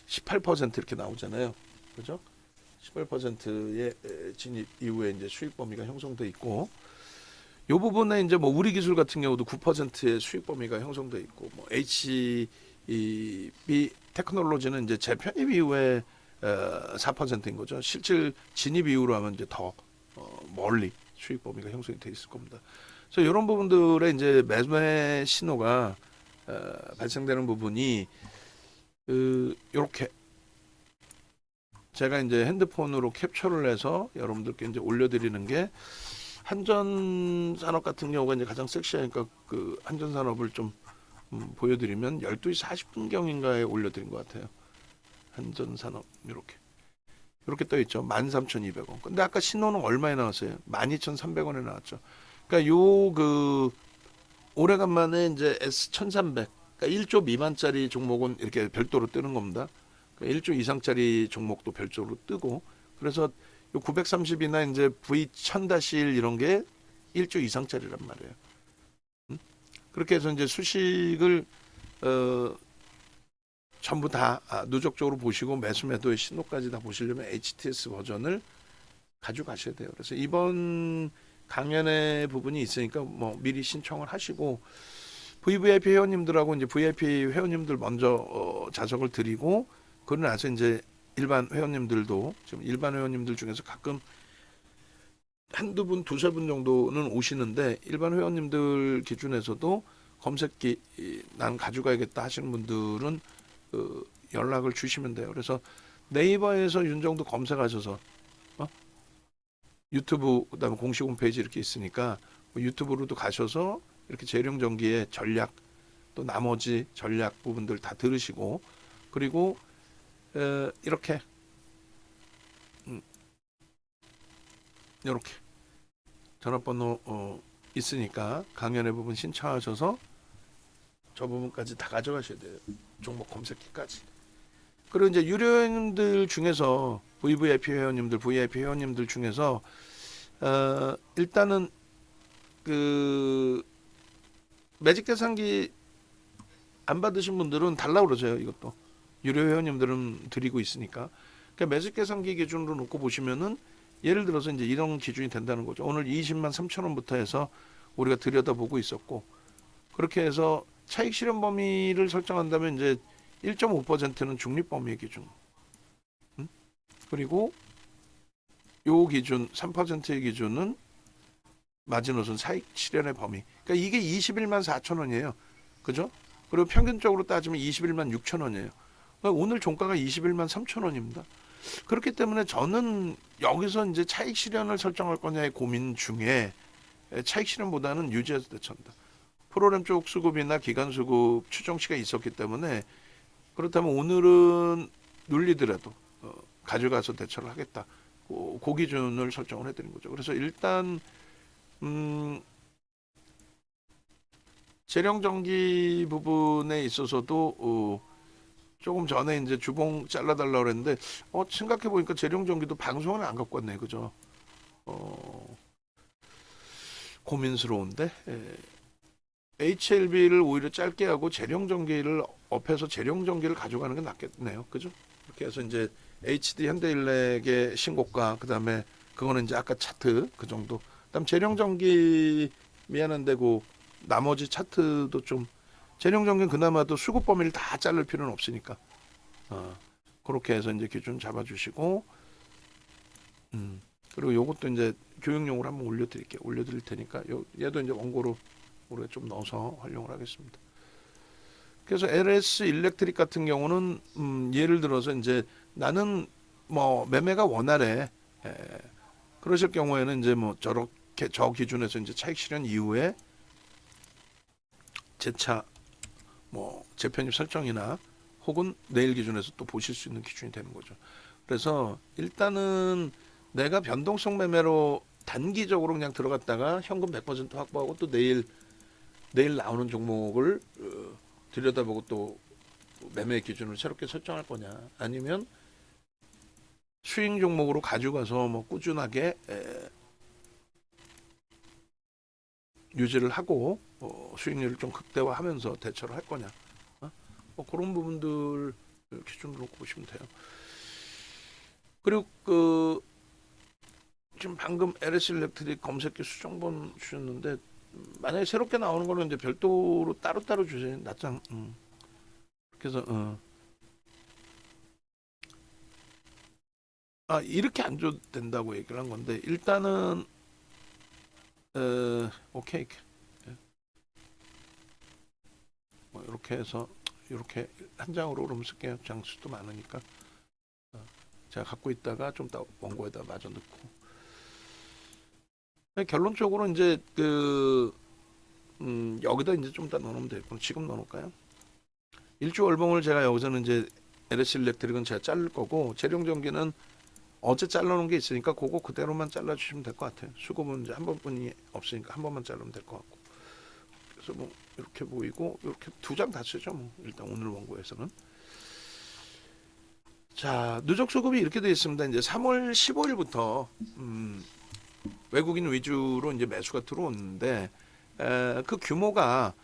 18% 이렇게 나오잖아요. 그죠? 18%의 진입 이후에 이제 수익 범위가 형성돼 있고, 이 부분에 이제 뭐 우리 기술 같은 경우도 9%의 수익 범위가 형성돼 있고, 뭐 HB 테크놀로지는 이제 재편입 이후에 4%인 거죠. 실질 진입 이후로 하면 이제 더 멀리 수익 범위가 형성이 돼 있을 겁니다. 그래서 이런 부분들의 이제 매매 신호가 발생되는 부분이 이렇게 제가 이제 핸드폰으로 캡처를 해서 여러분들께 이제 올려드리는 게, 한전산업 같은 경우가 이제 가장 섹시하니까 그 한전산업을 좀 보여드리면 12시 40분경인가에 올려드린 것 같아요. 한전산업 이렇게 떠 있죠. 13,200원. 근데 아까 신호는 얼마에 나왔어요? 12,300원에 나왔죠. 그러니까 요 그 오래간만에 이제 S1300, 그러니까 1조 미만짜리 종목은 이렇게 별도로 뜨는 겁니다. 그러니까 1조 이상짜리 종목도 별도로 뜨고, 그래서 요 930이나 이제 V1000-1 이런 게 1조 이상짜리란 말이에요. 그렇게 해서 이제 수식을 전부 다 누적적으로 보시고 매수 매도의 신호까지 다 보시려면 HTS 버전을 가져가셔야 돼요. 그래서 이번 강연의 부분이 있으니까 뭐 미리 신청을 하시고, VVIP 회원님들하고 이제 VIP 회원님들 먼저 좌석을 드리고, 그러고 나서 이제 일반 회원님들도, 지금 일반 회원님들 중에서 가끔 한두 분, 두세 분 정도는 오시는데, 일반 회원님들 기준에서도 검색기 난 가져가야겠다 하시는 분들은 연락을 주시면 돼요. 그래서 네이버에서 윤정도 검색하셔서 유튜브 그다음에 공식 홈페이지 이렇게 있으니까 유튜브로도 가셔서 이렇게 재룡전기의 전략 또 나머지 전략 부분들 다 들으시고, 그리고 이렇게 이렇게 전화번호 있으니까 강연의 부분 신청하셔서 저 부분까지 다 가져가셔야 돼요. 종목 검색기까지. 그리고 이제 유료 회원님들 중에서 VVIP 회원님들, VIP 회원님들 중에서 일단은 그 매직 계산기 안 받으신 분들은 달라고 그러세요. 이것도 유료 회원님들은 드리고 있으니까. 그러니까 매직 계산기 기준으로 놓고 보시면은 예를 들어서 이제 이런 기준이 된다는 거죠. 오늘 20만 3천 원부터 해서 우리가 들여다보고 있었고, 그렇게 해서 차익 실현 범위를 설정한다면 이제 1.5%는 중립 범위 기준. 그리고 요 기준 3%의 기준은 마지노선 차익 실현의 범위. 그러니까 이게 21만 4천 원이에요. 그죠? 그리고 평균적으로 따지면 21만 6천 원이에요. 그러니까 오늘 종가가 21만 3천 원입니다. 그렇기 때문에 저는 여기서 이제 차익 실현을 설정할 거냐의 고민 중에 차익 실현보다는 유지해서 대처한다. 프로그램 쪽 수급이나 기간 수급 추정치가 있었기 때문에, 그렇다면 오늘은 눌리더라도 가져가서 대처를 하겠다. 그 기준을 설정을 해드린 거죠. 그래서 일단 재령전기 부분에 있어서도 조금 전에 이제 주봉 잘라달라고 그랬는데 생각해 보니까 재령전기도 방송을 안 갖고 왔네, 그죠? 고민스러운데. HLB를 오히려 짧게 하고 재령전기를 업해서 재령전기를 가져가는 게 낫겠네요, 그죠? 이렇게 해서 이제 HD 현대일렉의 신고가, 그다음에 그거는 이제 아까 차트 그 정도. 그다음 재령전기 미안한데 그 나머지 차트도 좀 재령전기는 그나마도 수급 범위를 다 자를 필요는 없으니까 그렇게 해서 이제 기준 잡아주시고 그리고 요것도 이제 교육용으로 한번 올려드릴 테니까 얘도 이제 원고로 우리가 좀 넣어서 활용을 하겠습니다. 그래서 LS 일렉트릭 같은 경우는 예를 들어서 이제 나는 뭐 매매가 원활해. 그러실 경우에는 이제 뭐 저렇게 저 기준에서 이제 차익 실현 이후에 재차 뭐 재편입 설정이나 혹은 내일 기준에서 또 보실 수 있는 기준이 되는 거죠. 그래서 일단은 내가 변동성 매매로 단기적으로 그냥 들어갔다가 현금 100% 확보하고 또 내일 나오는 종목을 들여다보고 또 매매 기준을 새롭게 설정할 거냐, 아니면 수익 종목으로 가져가서 뭐 꾸준하게 유지를 하고 수익률을 좀 극대화하면서 대처를 할 거냐, 뭐 그런 부분들 기준으로 보시면 돼요. 그리고 지금 방금 LS 일렉트릭 검색기 수정본 주셨는데 만약에 새롭게 나오는 거는 이제 별도로 따로 주세요. 낱장. 그래서 이렇게 안 줘도 된다고 얘기를 한 건데 일단은 오케이. 뭐 이렇게 해서 이렇게 한 장으로 그럼 쓸게요. 장수도 많으니까. 제가 갖고 있다가 좀 더 원고에다 마저 넣고. 결론적으로 이제 여기다 이제 좀 더 넣으면 되고 지금 넣어놓을까요? 일주 월봉을 제가 여기서는 이제 LS 일렉트릭은 제가 자를 거고 재령전기는 어제 잘라놓은 게 있으니까 그거 그대로만 잘라주시면 될 것 같아요. 수급은 이제 한 번뿐이 없으니까 한 번만 자르면 될 것 같고. 그래서 뭐 이렇게 보이고 이렇게 두 장 다 쓰죠. 뭐 일단 오늘 원고에서는. 자, 누적 수급이 이렇게 되어 있습니다. 이제 3월 15일부터 외국인 위주로 이제 매수가 들어오는데 그 규모가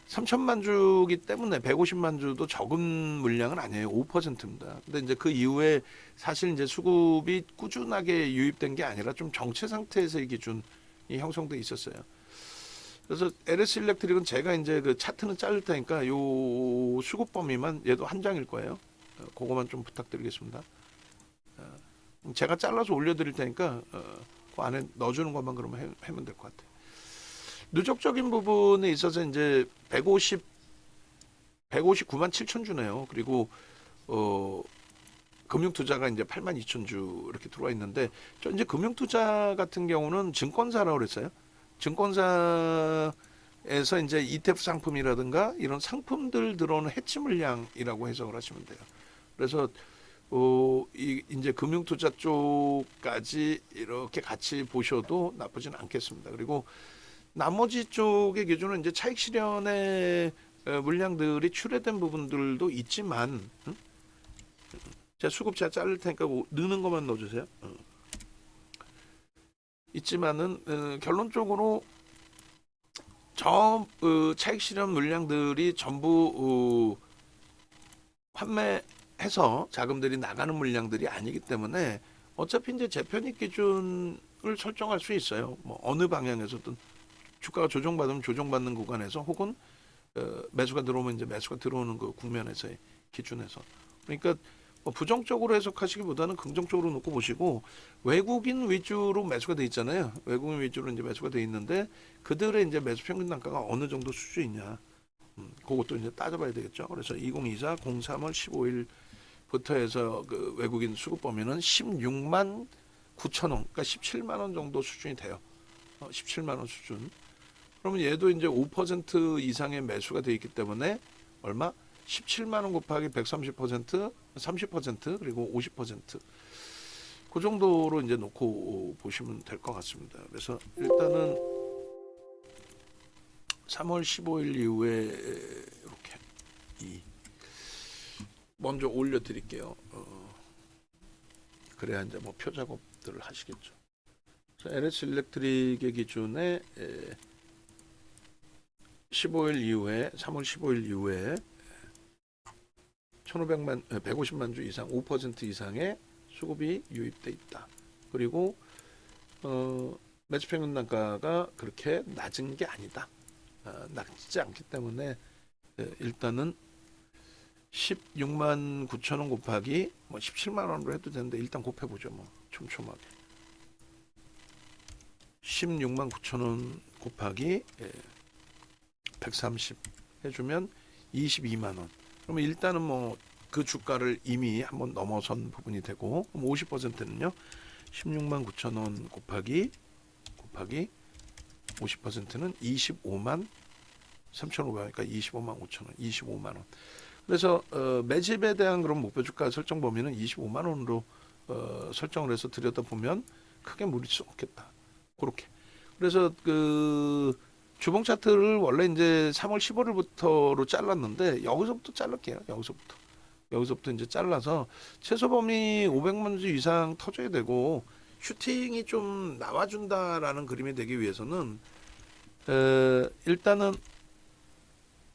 3천만 주기 때문에 150만 주도 적은 물량은 아니에요. 5%입니다. 근데 이제 그 이후에 사실 이제 수급이 꾸준하게 유입된 게 아니라 좀 정체 상태에서의 기준이 형성돼 있었어요. 그래서 LS 일렉트릭은 제가 이제 그 차트는 자를 테니까 요 수급 범위만 얘도 한 장일 거예요. 그거만 좀 부탁드리겠습니다. 제가 잘라서 올려드릴 테니까 그 안에 넣어주는 것만 그러면 하면 될 것 같아요. 누적적인 부분에 있어서 이제 159만 7천 주네요. 그리고 금융투자가 이제 8만 2천 주 이렇게 들어와 있는데 저 이제 금융투자 같은 경우는 증권사라고 그랬어요. 증권사에서 이제 ETF 상품이라든가 이런 상품들 들어오는 해치 물량이라고 해석을 하시면 돼요. 그래서 이제 금융투자 쪽까지 이렇게 같이 보셔도 나쁘진 않겠습니다. 그리고 나머지 쪽의 기준은 이제 차익 실현의 물량들이 출회된 부분들도 있지만 제가 수급 제가 자를 테니까 넣는 것만 넣어주세요. 있지만은 결론적으로 저 차익 실현 물량들이 전부 판매해서 자금들이 나가는 물량들이 아니기 때문에 어차피 이제 재편입 기준을 설정할 수 있어요. 뭐 어느 방향에서든 주가가 조정받으면 조정받는 구간에서 혹은 매수가 들어오면 이제 매수가 들어오는 그 국면에서의 기준에서. 그러니까 뭐 부정적으로 해석하시기보다는 긍정적으로 놓고 보시고 외국인 위주로 매수가 돼 있잖아요. 외국인 위주로 이제 매수가 돼 있는데 그들의 이제 매수 평균 단가가 어느 정도 수준이냐. 그것도 이제 따져봐야 되겠죠. 그래서 2024 03월 15일부터 해서 그 외국인 수급 범위는 16만 9천 원, 그러니까 17만 원 정도 수준이 돼요. 17만 원 수준. 그러면 얘도 이제 5% 이상의 매수가 돼 있기 때문에 얼마? 17만 원 곱하기 130%, 30% 그리고 50%그 정도로 이제 놓고 보시면 될 것 같습니다. 그래서 일단은 3월 15일 이후에 이렇게 먼저 올려드릴게요. 그래야 이제 뭐 표 작업들을 하시겠죠. LS 일렉트릭의 기준에 15일 이후에 3월 15일 이후에 1,500만 150만 주 이상 5% 이상의 수급이 유입돼 있다. 그리고 매수 평균 단가가 그렇게 낮은 게 아니다. 낮지 않기 때문에 일단은 16만 9천 원 곱하기 뭐 17만 원으로 해도 되는데 일단 곱해보죠. 뭐 촘촘하게 16만 9천 원 곱하기 130 해주면 22만 원. 그러면 일단은 뭐 그 주가를 이미 한번 넘어선 부분이 되고, 그럼 50%는요 16만 9천 원 곱하기 50%는 25만 3,500원, 그러니까 25만 5천 원, 25만 원. 그래서 매집에 대한 그런 목표 주가 설정 범위는 25만 원으로 설정을 해서 들여다보면 크게 무리 수 없겠다. 그렇게. 그래서 그 주봉 차트를 원래 이제 3월 15일부터로 잘랐는데 여기서부터 자를게요. 여기서부터 이제 잘라서 최소 범위 500만 주 이상 터져야 되고 슈팅이 좀 나와준다라는 그림이 되기 위해서는 일단은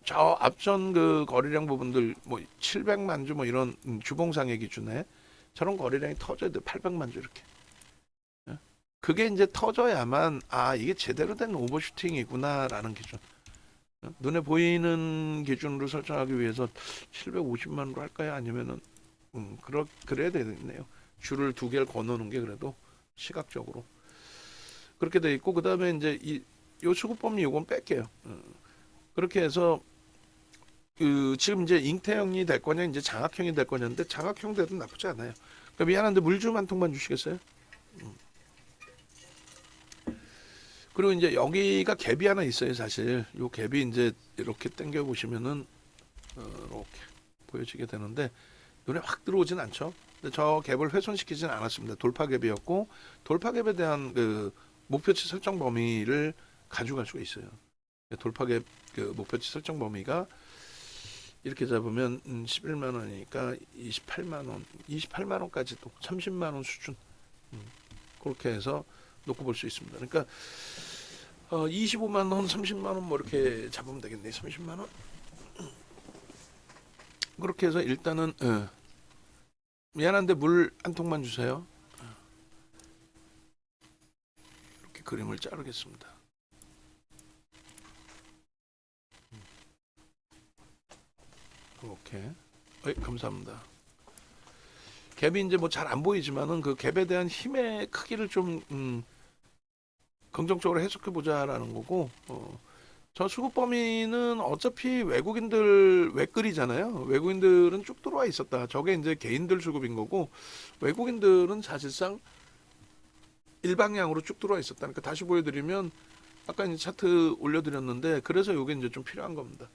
저 앞전 그 거래량 부분들 뭐 700만 주 뭐 이런 주봉상의 기준에 저런 거래량이 터져야 돼. 800만 주 이렇게. 그게 이제 터져야만 이게 제대로 된 오버슈팅이구나라는 기준. 눈에 보이는 기준으로 설정하기 위해서 750만으로 할까요? 아니면은 그래야 되겠네요. 줄을 두 개를 거놓는 게 그래도 시각적으로 그렇게 돼 있고, 그 다음에 이제 요 수급범위 요건 뺄게요. 그렇게 해서 지금 이제 잉태형이 될 거냐 이제 장악형이 될 거냐인데 장악형 돼도 나쁘지 않아요. 그러니까 미안한데 물 좀 한 통만 주시겠어요? 그리고 이제 여기가 갭이 하나 있어요. 사실 요 갭이 이제 이렇게 당겨 보시면은 이렇게 보여지게 되는데 눈에 확 들어오진 않죠. 근데 저 갭을 훼손시키진 않았습니다. 돌파 갭이었고 돌파 갭에 대한 그 목표치 설정 범위를 가져갈 수가 있어요. 돌파 갭 그 목표치 설정 범위가 이렇게 잡으면 11만 원이니까 28만 원까지도 30만 원 수준 그렇게 해서 놓고 볼 수 있습니다. 그러니까 25만 원, 30만 원 뭐 이렇게 잡으면 되겠네. 30만 원. 그렇게 해서 일단은 미안한데 물 한 통만 주세요. 이렇게 그림을 자르겠습니다. 이렇게. 감사합니다. 갭이 이제 뭐 잘 안 보이지만은 그 갭에 대한 힘의 크기를 좀 긍정적으로 해석해 보자라는 거고, 저 수급 범위는 어차피 외국인들 외끌이잖아요. 외국인들은 쭉 들어와 있었다. 저게 이제 개인들 수급인 거고, 외국인들은 사실상 일방향으로 쭉 들어와 있었다. 그러니까 다시 보여드리면 아까 이제 차트 올려드렸는데 그래서 이게 이제 좀 필요한 겁니다.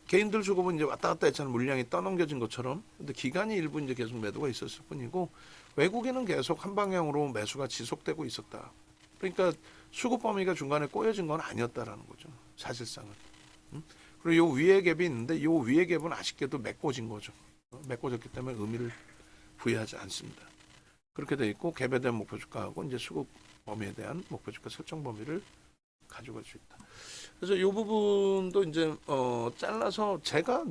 개인들 수급은 이제 왔다 갔다 했잖아요. 물량이 떠넘겨진 것처럼. 근데 기간이 일부 이제 계속 매도가 있었을 뿐이고 외국인은 계속 한 방향으로 매수가 지속되고 있었다. 그러니까 수급 범위가 중간에 꼬여진 건 아니었다라는 거죠. 사실상은. 그리고 요 위에 갭이 있는데 요 위에 갭은 아쉽게도 메꿔진 거죠. 메꿔졌기 때문에 의미를 부여하지 않습니다. 그렇게 돼 있고 갭에 대한 목표 주가하고 이제 수급 범위에 대한 목표 주가 설정 범위를 가져갈 수 있다. 그래서 이 부분도 이제 잘라서 제가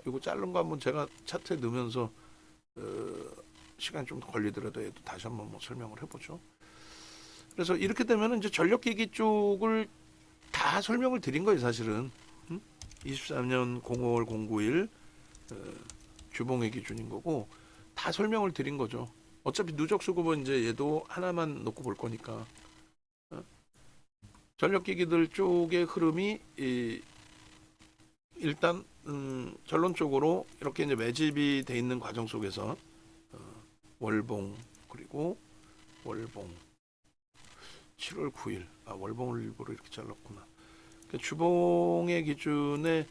이거 자른 거 한번 제가 차트에 넣으면서 시간이 좀 걸리더라도 다시 한번 뭐 설명을 해보죠. 그래서 이렇게 되면 이제 전력기기 쪽을 다 설명을 드린 거예요, 사실은. 23년 05월 09일 주봉의 기준인 거고 다 설명을 드린 거죠. 어차피 누적 수급은 이제 얘도 하나만 놓고 볼 거니까. 전력기기들 쪽의 흐름이 일단 결론적으로 이렇게 이제 매집이 돼 있는 과정 속에서 월봉 그리고 월봉 7월 9일 월봉을 일부러 이렇게 잘랐구나. 그러니까 주봉의 기준에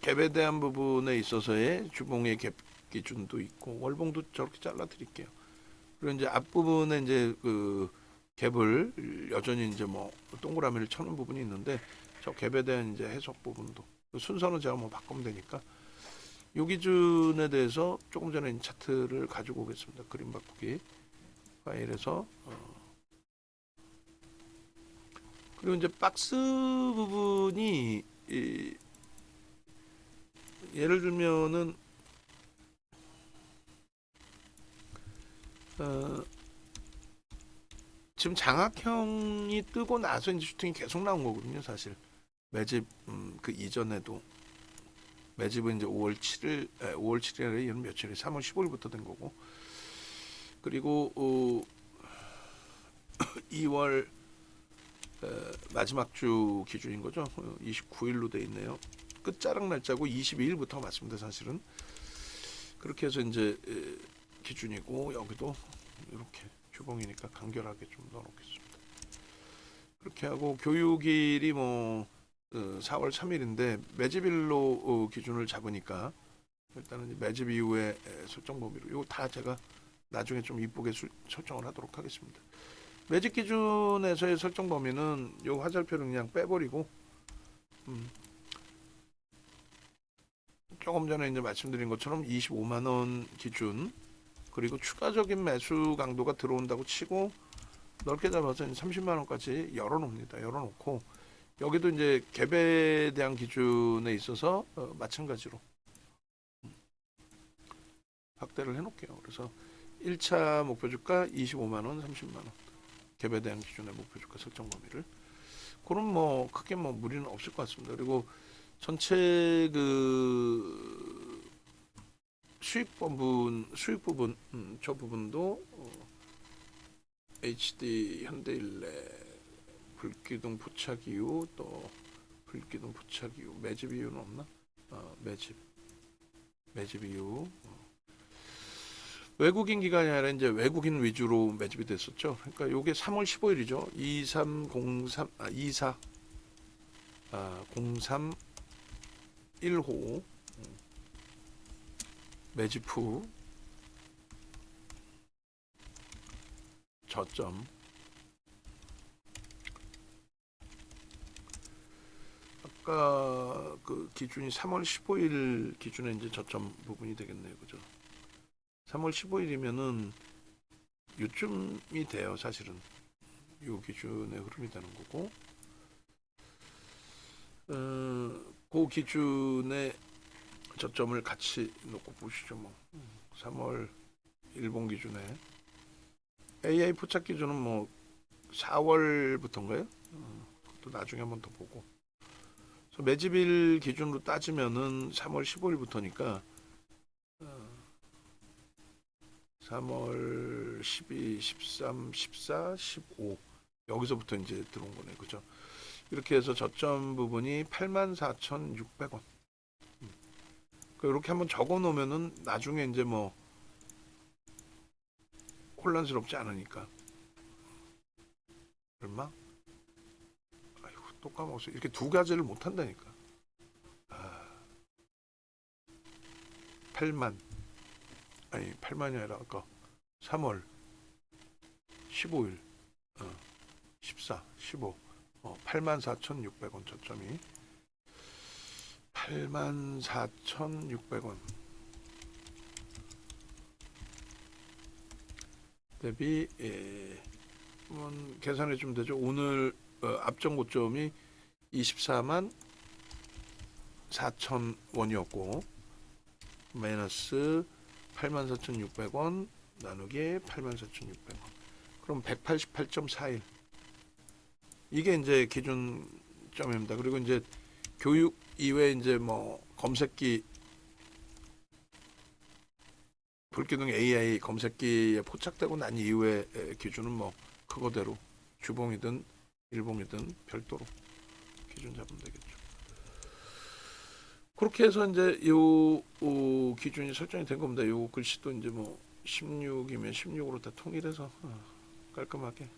갭에 대한 부분에 있어서의 주봉의 갭 기준도 있고 월봉도 저렇게 잘라 드릴게요. 그리고 이제 앞부분에 이제 그 갭을 여전히 이제 뭐 동그라미를 쳐는 부분이 있는데 저 갭에 대한 이제 해석 부분도 순서는 제가 뭐 바꾸면 되니까 이 기준에 대해서 조금 전에 차트를 가지고 오겠습니다. 그림 바꾸기 파일에서 그리고 이제 박스 부분이 예를 들면은 어, 지금 장학형이 뜨고 나서 이제 슈팅이 계속 나온 거거든요, 사실. 매집 그 이전에도 매집은 이제 5월 7일, 5월 7일에 이런 며칠이 3월 15일부터 된 거고, 그리고 2월 마지막 주 기준인 거죠. 29일로 돼 있네요. 끝자락 날짜고 22일부터 맞습니다, 사실은. 그렇게 해서 이제 기준이고, 여기도 이렇게 주봉이니까 간결하게 좀 넣어놓겠습니다. 그렇게 하고 교육일이 뭐 4월 3일인데 매집일로 기준을 잡으니까 일단은 매집 이후에 설정 범위로 이거 다 제가 나중에 좀 이쁘게 설정을 하도록 하겠습니다. 매집 기준에서의 설정 범위는 요 화살표를 그냥 빼버리고 조금 전에 이제 말씀드린 것처럼 25만 원 기준, 그리고 추가적인 매수 강도가 들어온다고 치고 넓게 잡아서 30만 원까지 열어놓습니다. 열어놓고 여기도 이제 갭에 대한 기준에 있어서 마찬가지로 확대를 해놓을게요. 그래서 1차 목표 주가 25만 원, 30만 원 갭에 대한 기준의 목표 주가 설정 범위를, 그럼 뭐 크게 뭐 무리는 없을 것 같습니다. 그리고 전체 그 수익 부분 저 부분도 HD 현대일래 불기둥 포착 이후, 또 불기둥 포착 이후 매집 이유는 없나? 매집 이후 외국인 기간이 아니라 이제 외국인 위주로 매집이 됐었죠. 그러니까 요게 3월 15일이죠. 24 03 1호 매집 후 저점, 아까 그 기준이 3월 15일 기준에 이제 저점 부분이 되겠네요, 그죠? 3월 15일이면은 요쯤이 돼요, 사실은. 요 기준의 흐름이 되는 거고, 그 기준의 저점을 같이 놓고 보시죠. 뭐 3월 일본 기준에 AI 포착 기준은 뭐 4월부터인가요? 또 나중에 한번 더 보고. 그래서 매집일 기준으로 따지면은 3월 15일부터니까 3월 12, 13, 14, 15 여기서부터 이제 들어온 거네, 그죠? 이렇게 해서 저점 부분이 84,600원. 이렇게 한번 적어 놓으면은 나중에 이제 뭐 혼란스럽지 않으니까. 얼마? 아이고, 또 까먹었어. 이렇게 두 가지를 못 한다니까. 8만. 아니, 8만이 아니라 아까 3월 15일, 14, 15. 84,600원 저점이. 84,600원 대비 계산해 주면 되죠. 오늘 앞전 고점이 24만 4천 원이었고 마이너스 84,600원 나누기 84,600원, 그럼 188.41, 이게 이제 기준점입니다. 그리고 이제 교육 이외에 이제 뭐 검색기 불기둥 AI 검색기에 포착되고 난 이후에 기준은 뭐 그거대로 주봉이든 일봉이든 별도로 기준 잡으면 되겠죠. 그렇게 해서 이제 요 기준이 설정이 된 겁니다. 요 글씨도 이제 뭐 16이면 16으로 다 통일해서 깔끔하게.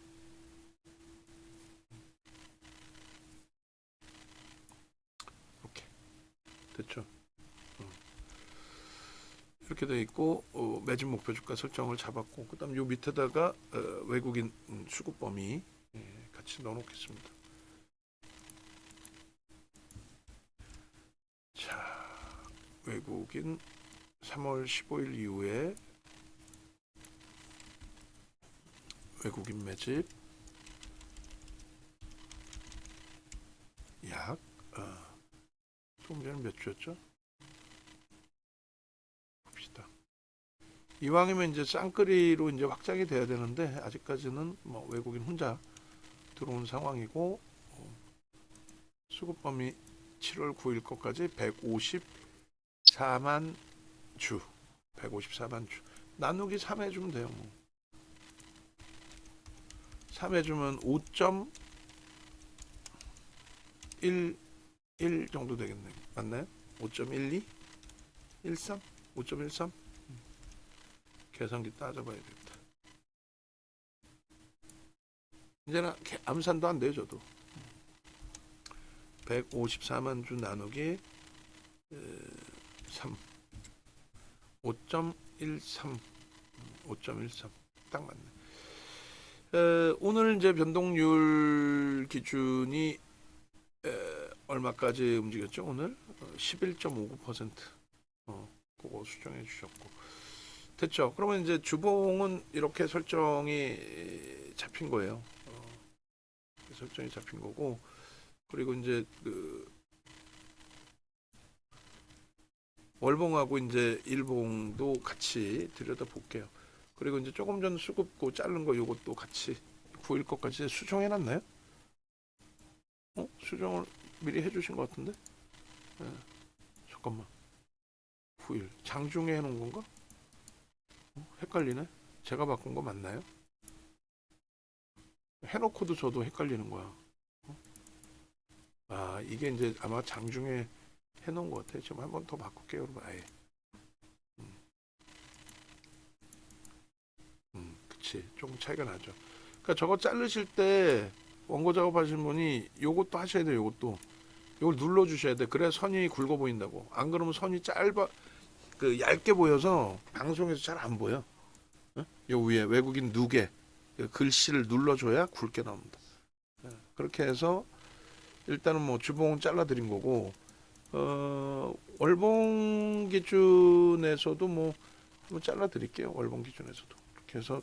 이렇게 됐죠. 이렇게 돼 있고 매집 목표 주가 설정을 잡았고, 그다음 요 밑에다가 외국인 수급 범위 같이 넣어놓겠습니다. 자, 외국인 3월 15일 이후에 외국인 매집 약 조금 전에 몇 주였죠? 이왕이면 이제 쌍끌이로 이제 확장이 돼야 되는데 아직까지는 뭐 외국인 혼자 들어온 상황이고 수급 범위 7월 9일 것까지 154만 주, 154만 주 나누기 3 해주면 돼요. 뭐. 3 해주면 5.11 정도 되겠네. 맞나요? 5.12? 13? 5.13? 계산기 따져봐야 되겠다. 이제는 암산도 안 돼요, 저도. 154만 주 나누기 3. 5.13. 5.13. 딱 맞네. 오늘 이제 변동률 기준이 얼마까지 움직였죠? 오늘 11.59%. 그거 수정해 주셨고 됐죠. 그러면 이제 주봉은 이렇게 설정이 잡힌 거예요. 설정이 잡힌 거고 그리고 이제 그 월봉하고 이제 일봉도 같이 들여다 볼게요. 그리고 이제 조금 전 수급고 자른 거 요것도 같이 9일 것까지 수정해 놨나요? 수정을 미리 해 주신 것 같은데? 잠깐만. 9일 장중에 해 놓은 건가? 헷갈리네. 제가 바꾼 거 맞나요? 해놓고도 저도 헷갈리는 거야. 아 이게 이제 아마 장중에 해놓은 것 같아요. 지금 한번 더 바꿀게요. 여러분 아예. 그치. 조금 차이가 나죠. 그러니까 저거 자르실 때 원고 작업하시는 분이 요것도 하셔야 돼요. 요것도. 요걸 눌러 주셔야 돼. 그래야 선이 굵어 보인다고. 안 그러면 선이 짧아 그 얇게 보여서 방송에서 잘 안 보여. 요 위에 외국인 누게 글씨를 눌러줘야 굵게 나옵니다. 그렇게 해서 일단은 뭐 주봉은 잘라드린 거고 월봉 기준에서도 뭐 한번 잘라드릴게요. 월봉 기준에서도 이렇게 해서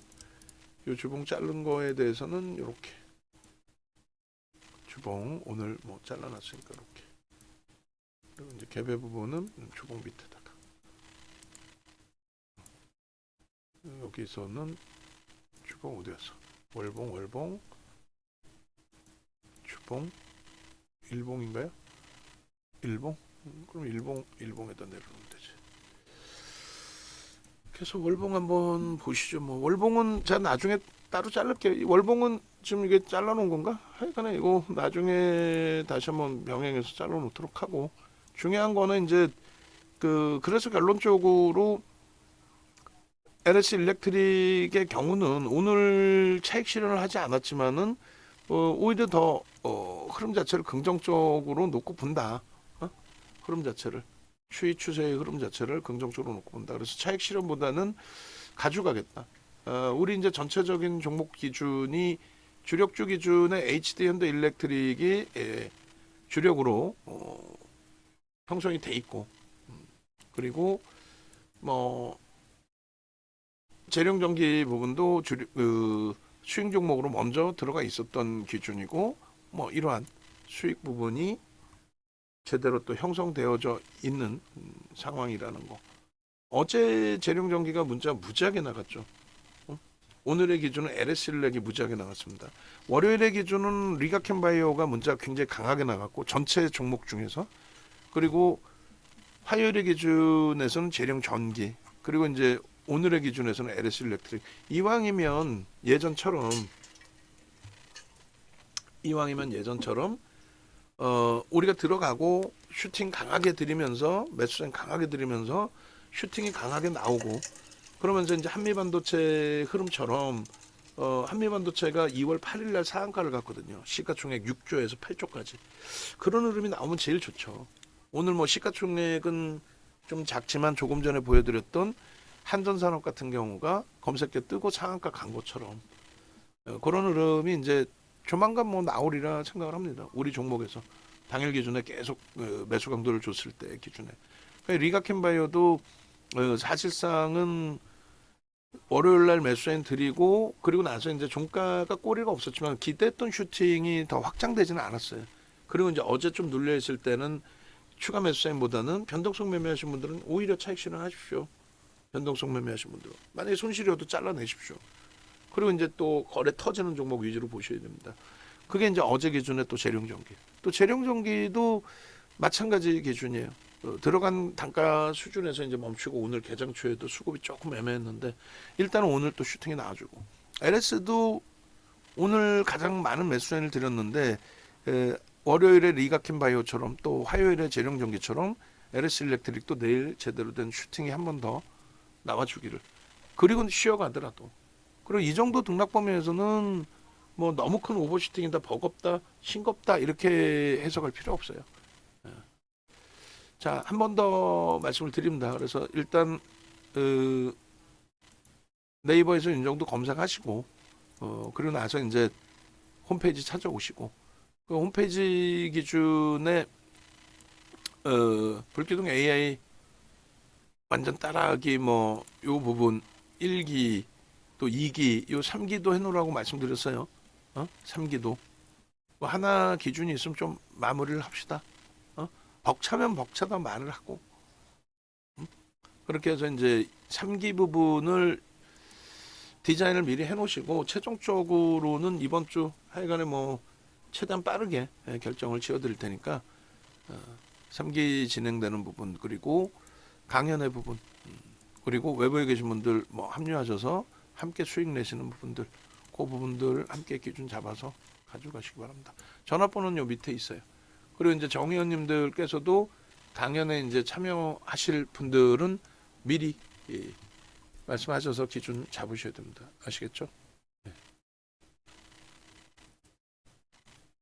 요 주봉 자른 거에 대해서는 이렇게 주봉 오늘 뭐 잘라놨으니까 이렇게 그리고 이제 개배 부분은 주봉 밑에다가 여기서는 주봉 어디였어? 월봉 주봉 일봉인가요? 일봉? 그럼 일봉에다 내려놓으면 되지. 그래서 월봉 한번 보시죠. 뭐 월봉은 제가 나중에 따로 자를게요. 월봉은 지금 이게 잘라놓은 건가? 하여간에 이거 나중에 다시 한번 병행해서 잘라놓도록 하고 중요한 거는 이제 그래서 결론적으로 LS 일렉트릭의 경우는 오늘 차익 실현을 하지 않았지만은 오히려 더 흐름 자체를 긍정적으로 놓고 본다. 흐름 자체를 추이 추세의 흐름 자체를 긍정적으로 놓고 본다. 그래서 차익 실현보다는 가져가겠다. 우리 이제 전체적인 종목 기준이 주력주 기준의 HD 현대 일렉트릭이 주력으로 형성이 돼 있고 그리고 뭐 재룡전기 부분도 수익 종목으로 먼저 들어가 있었던 기준이고 뭐 이러한 수익 부분이 제대로 또 형성되어져 있는 상황이라는 거. 어제 재룡전기가 문자 무지하게 나갔죠. 오늘의 기준은 LS일렉이 무지하게 나갔습니다. 월요일의 기준은 리가켄바이오가 문자 굉장히 강하게 나갔고 전체 종목 중에서 그리고 화요일의 기준에서는 재룡전기 그리고 이제 오늘의 기준에서는 LS일렉트릭 이왕이면 예전처럼 우리가 들어가고 슈팅 강하게 들이면서 매수sen 강하게 들이면서 슈팅이 강하게 나오고 그러면서 이제 한미반도체 흐름처럼 한미반도체가 2월 8일 날 상한가를 갔거든요. 시가총액 6조에서 8조까지. 그런 흐름이 나오면 제일 좋죠. 오늘 뭐 시가총액은 좀 작지만 조금 전에 보여드렸던 한전산업 같은 경우가 검색대 뜨고 상한가 간 것처럼 그런 흐름이 이제 조만간 뭐 나오리라 생각을 합니다. 우리 종목에서 당일 기준에 계속 매수 강도를 줬을 때 기준에 리가켄바이오도 사실상은 월요일 날 매수엔 드리고 그리고 나서 이제 종가가 꼬리가 없었지만 기대했던 슈팅이 더 확장되지는 않았어요. 그리고 이제 어제 좀 눌려 있을 때는 추가 매수엔보다는 변동성 매매하신 분들은 오히려 차익 실현하십시오. 변동성 매매하신 분들은 만약에 손실이어도 잘라내십시오. 그리고 이제 또 거래 터지는 종목 위주로 보셔야 됩니다. 그게 이제 어제 기준에 또 재룡전기. 또 재룡전기도 마찬가지 기준이에요. 들어간 단가 수준에서 이제 멈추고 오늘 개장 초에도 수급이 조금 애매했는데 일단은 오늘 또 슈팅이 나와주고 LS도 오늘 가장 많은 매수인을 드렸는데 월요일에 리가킨 바이오처럼 또 화요일에 재룡전기처럼 LS 일렉트릭도 내일 제대로 된 슈팅이 한 번 더 나와주기를. 그리고 쉬어가더라도. 그리고 이 정도 등락 범위에서는 뭐 너무 큰 오버슈팅이다, 버겁다, 싱겁다 이렇게 해석할 필요 없어요. 자, 한 번 더 말씀을 드립니다. 그래서 일단 네이버에서 이 정도 검색하시고 그리고 나서 이제 홈페이지 찾아오시고 그 홈페이지 기준에 불기둥 AI 완전 따라하기 뭐 요 부분 1기 또 2기 요 3기도 해놓으라고 말씀드렸어요. 3기도 뭐 하나 기준이 있으면 좀 마무리를 합시다. 벅차면 벅차다 말을 하고 그렇게 해서 이제 3기 부분을 디자인을 미리 해놓으시고 최종적으로는 이번 주 하여간에 뭐 최대한 빠르게 결정을 지어드릴 테니까 3기 진행되는 부분 그리고 강연의 부분 그리고 외부에 계신 분들 뭐 합류하셔서 함께 수익 내시는 부분들 그 부분들 함께 기준 잡아서 가져가시기 바랍니다. 전화번호는 요 밑에 있어요. 그리고 이제 정의원님들께서도 강연에 이제 참여하실 분들은 미리 말씀하셔서 기준 잡으셔야 됩니다. 아시겠죠?